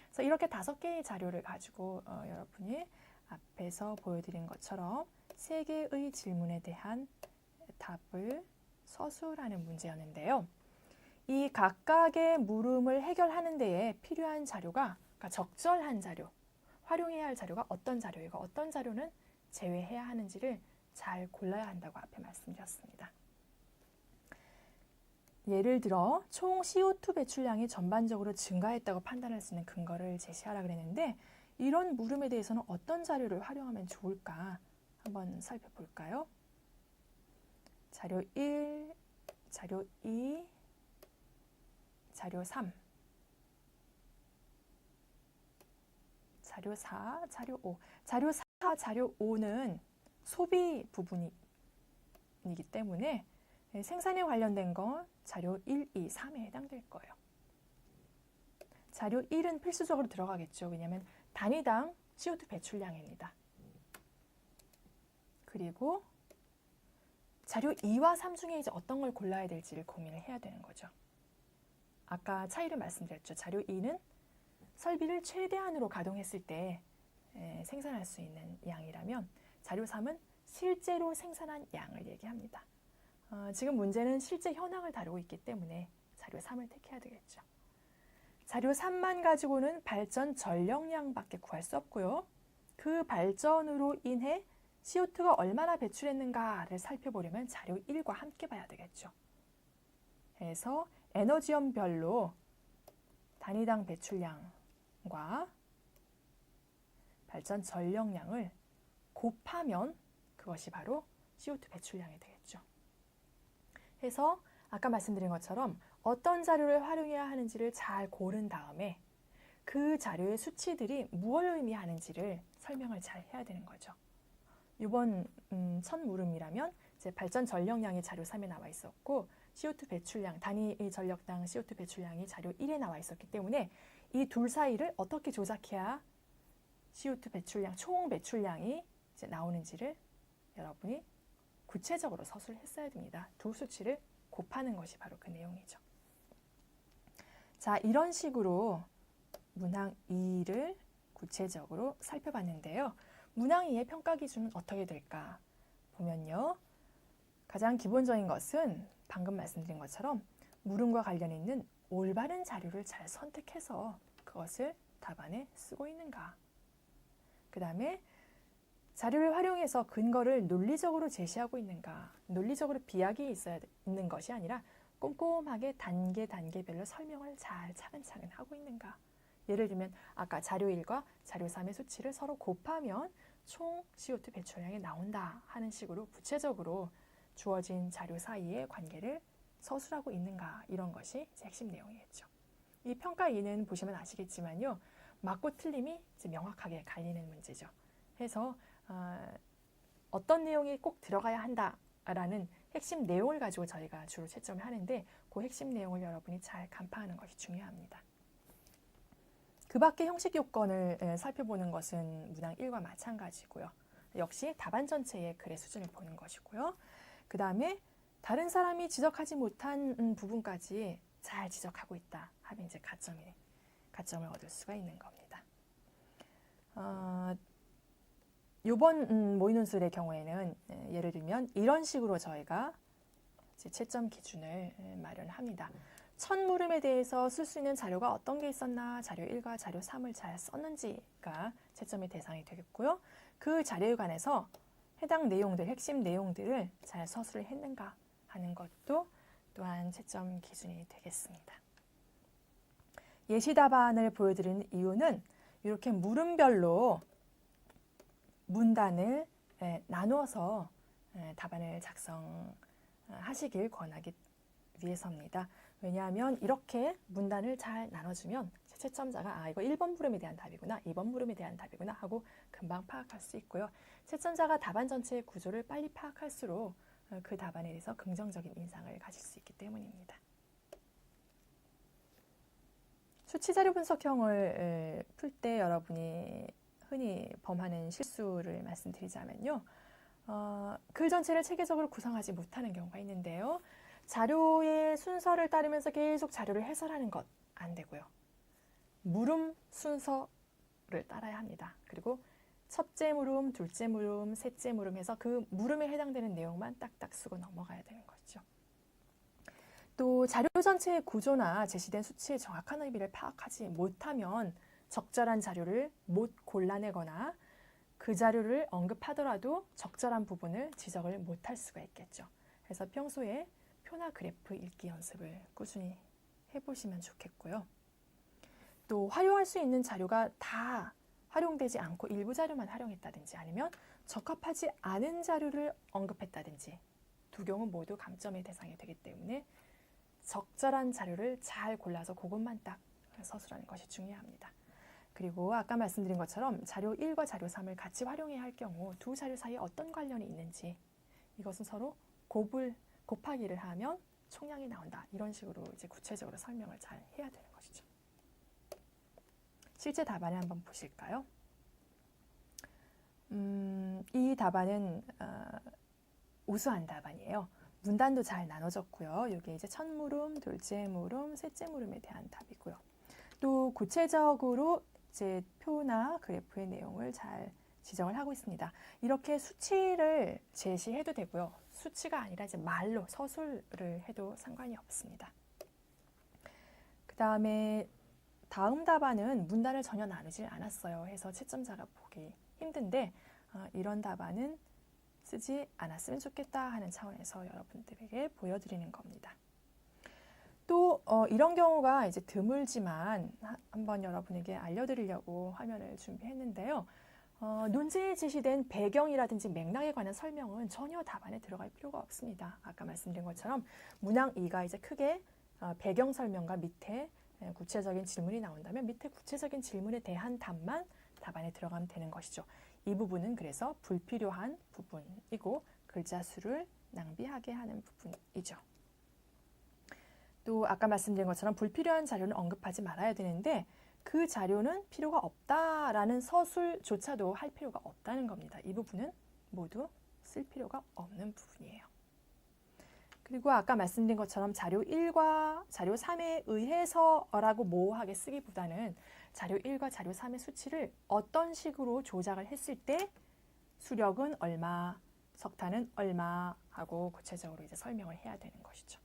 그래서 이렇게 5개의 자료를 가지고 여러분이 앞에서 보여드린 것처럼 3개의 질문에 대한 답을 서술하는 문제였는데요. 이 각각의 물음을 해결하는 데에 필요한 자료가, 그러니까 적절한 자료, 활용해야 할 자료가 어떤 자료이고 어떤 자료는 제외해야 하는지를 잘 골라야 한다고 앞에 말씀드렸습니다. 예를 들어 총 CO2 배출량이 전반적으로 증가했다고 판단할 수 있는 근거를 제시하라 그랬는데 이런 물음에 대해서는 어떤 자료를 활용하면 좋을까 한번 살펴볼까요? 자료 1, 자료 2, 자료 3, 자료 4, 자료 5. 자료 4, 자료 5는 소비 부분이기 때문에 생산에 관련된 건 자료 1, 2, 3에 해당될 거예요. 자료 1은 필수적으로 들어가겠죠. 왜냐하면 단위당 CO2 배출량입니다. 그리고 자료 2와 3 중에 이제 어떤 걸 골라야 될지를 고민을 해야 되는 거죠. 아까 차이를 말씀드렸죠. 자료 2는 설비를 최대한으로 가동했을 때 생산할 수 있는 양이라면 자료 3은 실제로 생산한 양을 얘기합니다. 지금 문제는 실제 현황을 다루고 있기 때문에 자료 3을 택해야 되겠죠. 자료 3만 가지고는 발전 전력량밖에 구할 수 없고요. 그 발전으로 인해 CO2가 얼마나 배출했는가를 살펴보려면 자료 1과 함께 봐야 되겠죠. 그래서 에너지원별로 단위당 배출량과 발전 전력량을 곱하면 그것이 바로 CO2 배출량이 되겠죠. 해서 아까 말씀드린 것처럼 어떤 자료를 활용해야 하는지를 잘 고른 다음에 그 자료의 수치들이 무엇을 의미하는지를 설명을 잘 해야 되는 거죠. 이번 첫 물음이라면 이제 발전 전력량이 자료 3에 나와 있었고 CO2 배출량, 단위 전력당 CO2 배출량이 자료 1에 나와 있었기 때문에 이 둘 사이를 어떻게 조작해야 CO2 배출량, 총 배출량이 이제 나오는지를 여러분이 구체적으로 서술을 했어야 됩니다. 두 수치를 곱하는 것이 바로 그 내용이죠. 자, 이런 식으로 문항 2를 구체적으로 살펴봤는데요. 문항 2의 평가 기준은 어떻게 될까 보면요. 가장 기본적인 것은 방금 말씀드린 것처럼 물음과 관련 있는 올바른 자료를 잘 선택해서 그것을 답안에 쓰고 있는가. 그 다음에 자료를 활용해서 근거를 논리적으로 제시하고 있는가. 논리적으로 비약이 있어야 있는 것이 아니라 꼼꼼하게 단계별로 설명을 잘 차근차근 하고 있는가. 예를 들면 아까 자료 1과 자료 3의 수치를 서로 곱하면 총 CO2 배출량이 나온다 하는 식으로 구체적으로 주어진 자료 사이의 관계를 서술하고 있는가. 이런 것이 핵심 내용이겠죠. 이 평가 2는 보시면 아시겠지만요. 맞고 틀림이 이제 명확하게 갈리는 문제죠. 해서 어떤 내용이 꼭 들어가야 한다라는 핵심 내용을 가지고 저희가 주로 채점을 하는데 그 핵심 내용을 여러분이 잘 간파하는 것이 중요합니다. 그 밖의 형식 요건을 살펴보는 것은 문항 1과 마찬가지고요. 역시 답안 전체의 글의 수준을 보는 것이고요. 그 다음에 다른 사람이 지적하지 못한 부분까지 잘 지적하고 있다 하면 이제 가점을 얻을 수가 있는 겁니다. 이번 모의논술의 경우에는 예를 들면 이런 식으로 저희가 이제 채점 기준을 마련합니다. 첫 물음에 대해서 쓸 수 있는 자료가 어떤 게 있었나, 자료 1과 자료 3을 잘 썼는지가 채점의 대상이 되겠고요. 그 자료에 관해서 해당 내용들, 핵심 내용들을 잘 서술을 했는가 하는 것도 또한 채점 기준이 되겠습니다. 예시 답안을 보여드리는 이유는 이렇게 물음별로 문단을 나누어서 답안을 작성하시길 권하기 위해서입니다. 왜냐하면 이렇게 문단을 잘 나눠주면 채점자가 이거 1번 물음에 대한 답이구나, 2번 물음에 대한 답이구나 하고 금방 파악할 수 있고요. 채점자가 답안 전체의 구조를 빨리 파악할수록 그 답안에 대해서 긍정적인 인상을 가질 수 있기 때문입니다. 수치자료 분석형을 풀 때 여러분이 흔히 범하는 실수를 말씀드리자면요. 글 전체를 체계적으로 구성하지 못하는 경우가 있는데요. 자료의 순서를 따르면서 계속 자료를 해설하는 것 안 되고요. 물음 순서를 따라야 합니다. 그리고 첫째 물음, 둘째 물음, 셋째 물음 해서 그 물음에 해당되는 내용만 딱딱 쓰고 넘어가야 되는 거죠. 또 자료 전체의 구조나 제시된 수치의 정확한 의미를 파악하지 못하면 적절한 자료를 못 골라내거나 그 자료를 언급하더라도 적절한 부분을 지적을 못할 수가 있겠죠. 그래서 평소에 표나 그래프 읽기 연습을 꾸준히 해보시면 좋겠고요. 또 활용할 수 있는 자료가 다 활용되지 않고 일부 자료만 활용했다든지 아니면 적합하지 않은 자료를 언급했다든지 두 경우 모두 감점의 대상이 되기 때문에 적절한 자료를 잘 골라서 그것만 딱 서술하는 것이 중요합니다. 그리고 아까 말씀드린 것처럼 자료 1과 자료 3을 같이 활용해야 할 경우 두 자료 사이에 어떤 관련이 있는지 이것은 서로 곱하기를 하면 총량이 나온다. 이런 식으로 이제 구체적으로 설명을 잘 해야 되는 것이죠. 실제 답안을 한번 보실까요? 이 답안은 우수한 답안이에요. 문단도 잘 나눠졌고요. 이게 이제 첫 물음, 둘째 물음, 셋째 물음에 대한 답이고요. 또 구체적으로 이제 표나 그래프의 내용을 잘 지정을 하고 있습니다. 이렇게 수치를 제시해도 되고요. 수치가 아니라 이제 말로 서술을 해도 상관이 없습니다. 그 다음에 다음 답안은 문단을 전혀 나누질 않았어요. 해서 채점자가 보기 힘든데 이런 답안은 쓰지 않았으면 좋겠다 하는 차원에서 여러분들에게 보여드리는 겁니다. 또 이런 경우가 이제 드물지만 한번 여러분에게 알려드리려고 화면을 준비했는데요. 논제에 제시된 배경이라든지 맥락에 관한 설명은 전혀 답안에 들어갈 필요가 없습니다. 아까 말씀드린 것처럼 문항 2가 이제 크게 배경 설명과 밑에 구체적인 질문이 나온다면 밑에 구체적인 질문에 대한 답만 답안에 들어가면 되는 것이죠. 이 부분은 그래서 불필요한 부분이고 글자 수를 낭비하게 하는 부분이죠. 또 아까 말씀드린 것처럼 불필요한 자료는 언급하지 말아야 되는데 그 자료는 필요가 없다라는 서술조차도 할 필요가 없다는 겁니다. 이 부분은 모두 쓸 필요가 없는 부분이에요. 그리고 아까 말씀드린 것처럼 자료 1과 자료 3에 의해서라고 모호하게 쓰기보다는 자료 1과 자료 3의 수치를 어떤 식으로 조작을 했을 때 수력은 얼마, 석탄은 얼마 하고 구체적으로 이제 설명을 해야 되는 것이죠.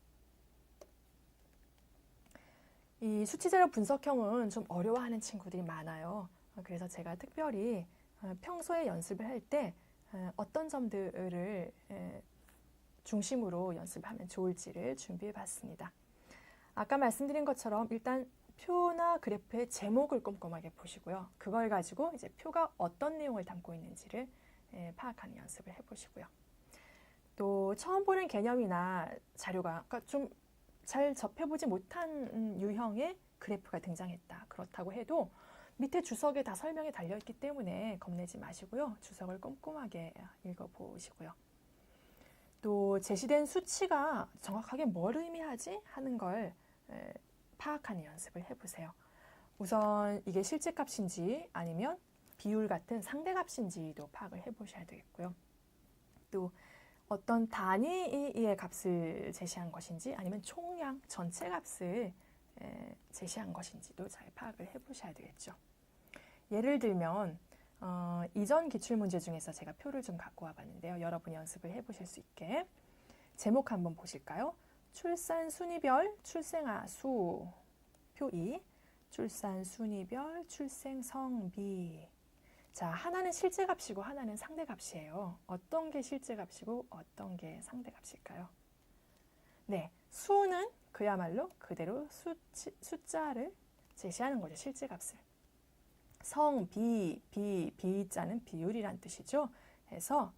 이 수치자료 분석형은 좀 어려워하는 친구들이 많아요. 그래서 제가 특별히 평소에 연습을 할 때 어떤 점들을 중심으로 연습하면 좋을지를 준비해 봤습니다. 아까 말씀드린 것처럼 일단 표나 그래프의 제목을 꼼꼼하게 보시고요. 그걸 가지고 이제 표가 어떤 내용을 담고 있는지를 파악하는 연습을 해보시고요. 또 처음 보는 개념이나 자료가 그러니까 좀 잘 접해보지 못한 유형의 그래프가 등장했다. 그렇다고 해도 밑에 주석에 다 설명이 달려있기 때문에 겁내지 마시고요. 주석을 꼼꼼하게 읽어보시고요. 또 제시된 수치가 정확하게 뭘 의미하지 하는 걸 파악하는 연습을 해보세요. 우선 이게 실제 값인지 아니면 비율 같은 상대 값인지도 파악을 해보셔야 되겠고요. 또 어떤 단위의 값을 제시한 것인지 아니면 총량 전체 값을 제시한 것인지도 잘 파악을 해보셔야 되겠죠. 예를 들면 이전 기출문제 중에서 제가 표를 좀 갖고 와봤는데요. 여러분이 연습을 해보실 수 있게 제목 한번 보실까요? 출산 순위별 출생아 수 표 2 출산 순위별 출생 성비. 자, 하나는 실제 값이고 하나는 상대 값이에요. 어떤 게 실제 값이고 어떤 게 상대 값일까요? 네, 수는 그야말로 그대로 숫자를 제시하는 거죠. 실제 값을. 성, 비자는 비율이란 뜻이죠. 그래서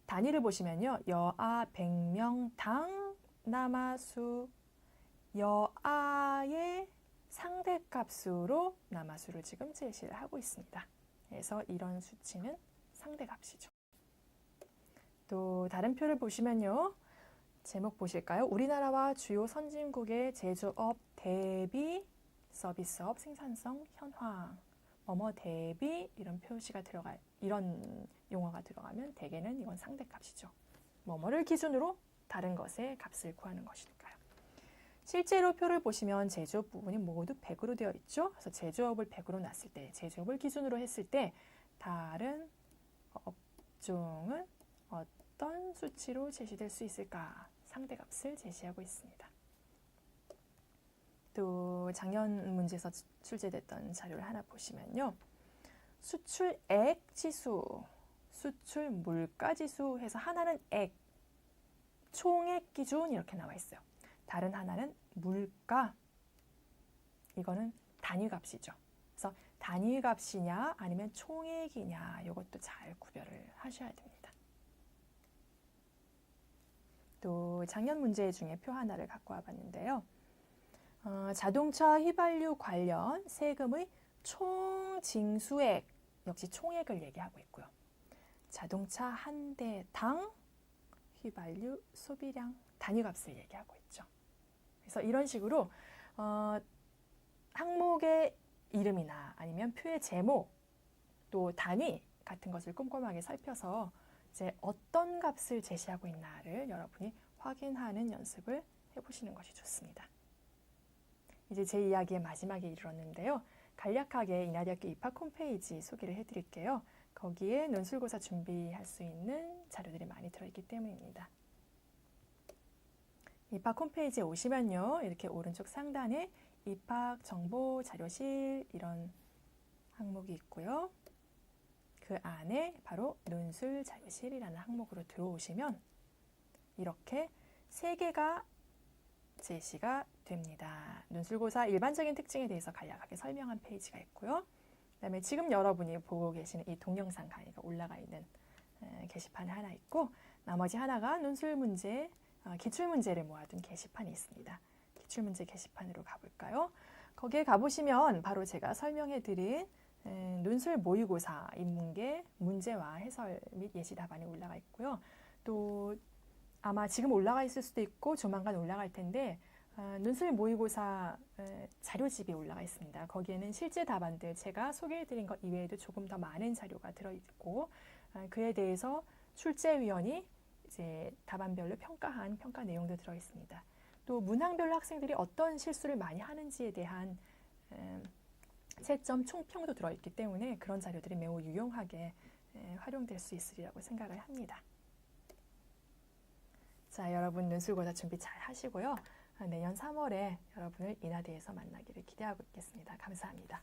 단위를 보시면요. 여아 100명 당 남아수 여아의 상대값으로 남아수를 지금 제시를 하고 있습니다. 그래서 이런 수치는 상대값이죠. 또 다른 표를 보시면요. 제목 보실까요? 우리나라와 주요 선진국의 제조업 대비 서비스업 생산성 현황 뭐뭐 대비 이런 표시가 이런 용어가 들어가면 대개는 이건 상대값이죠. 뭐뭐를 기준으로 다른 것의 값을 구하는 것이니까요. 실제로 표를 보시면 제조업 부분이 모두 100으로 되어 있죠. 그래서 제조업을 100으로 놨을 때, 제조업을 기준으로 했을 때 다른 업종은 어떤 수치로 제시될 수 있을까? 상대값을 제시하고 있습니다. 또 작년 문제에서 출제됐던 자료를 하나 보시면요. 수출액 지수, 수출 물가 지수 해서 하나는 액, 총액 기준 이렇게 나와 있어요. 다른 하나는 물가. 이거는 단위값이죠. 그래서 단위값이냐 아니면 총액이냐 이것도 잘 구별을 하셔야 됩니다. 또 작년 문제 중에 표 하나를 갖고 와봤는데요. 자동차 휘발유 관련 세금의 총 징수액, 역시 총액을 얘기하고 있고요. 자동차 한 대당 휘발유 소비량 단위값을 얘기하고 있죠. 그래서 이런 식으로 항목의 이름이나 아니면 표의 제목, 또 단위 같은 것을 꼼꼼하게 살펴서 이제 어떤 값을 제시하고 있나를 여러분이 확인하는 연습을 해보시는 것이 좋습니다. 이제 제 이야기의 마지막에 이르렀는데요. 간략하게 인하대학교 입학 홈페이지 소개를 해드릴게요. 거기에 논술고사 준비할 수 있는 자료들이 많이 들어있기 때문입니다. 입학 홈페이지에 오시면요. 이렇게 오른쪽 상단에 입학 정보 자료실 이런 항목이 있고요. 그 안에 바로 논술 자료실이라는 항목으로 들어오시면 이렇게 3개가 제시가 됩니다. 논술고사 일반적인 특징에 대해서 간략하게 설명한 페이지가 있고요. 그다음에 지금 여러분이 보고 계시는 이 동영상 강의가 올라가 있는 게시판이 하나 있고 나머지 하나가 논술 문제, 기출문제를 모아둔 게시판이 있습니다. 기출문제 게시판으로 가볼까요? 거기에 가보시면 바로 제가 설명해드린 논술 모의고사 인문계 문제와 해설 및 예시 답안이 올라가 있고요. 또 아마 지금 올라가 있을 수도 있고 조만간 올라갈 텐데 논술 모의고사 자료집이 올라가 있습니다. 거기에는 실제 답안들 제가 소개해드린 것 이외에도 조금 더 많은 자료가 들어있고 그에 대해서 출제위원이 이제 답안별로 평가한 평가 내용도 들어있습니다. 또 문항별로 학생들이 어떤 실수를 많이 하는지에 대한 채점 총평도 들어있기 때문에 그런 자료들이 매우 유용하게 활용될 수 있으리라고 생각을 합니다. 자, 여러분 논술고사 준비 잘 하시고요. 내년 3월에 여러분을 인하대에서 만나기를 기대하고 있겠습니다. 감사합니다.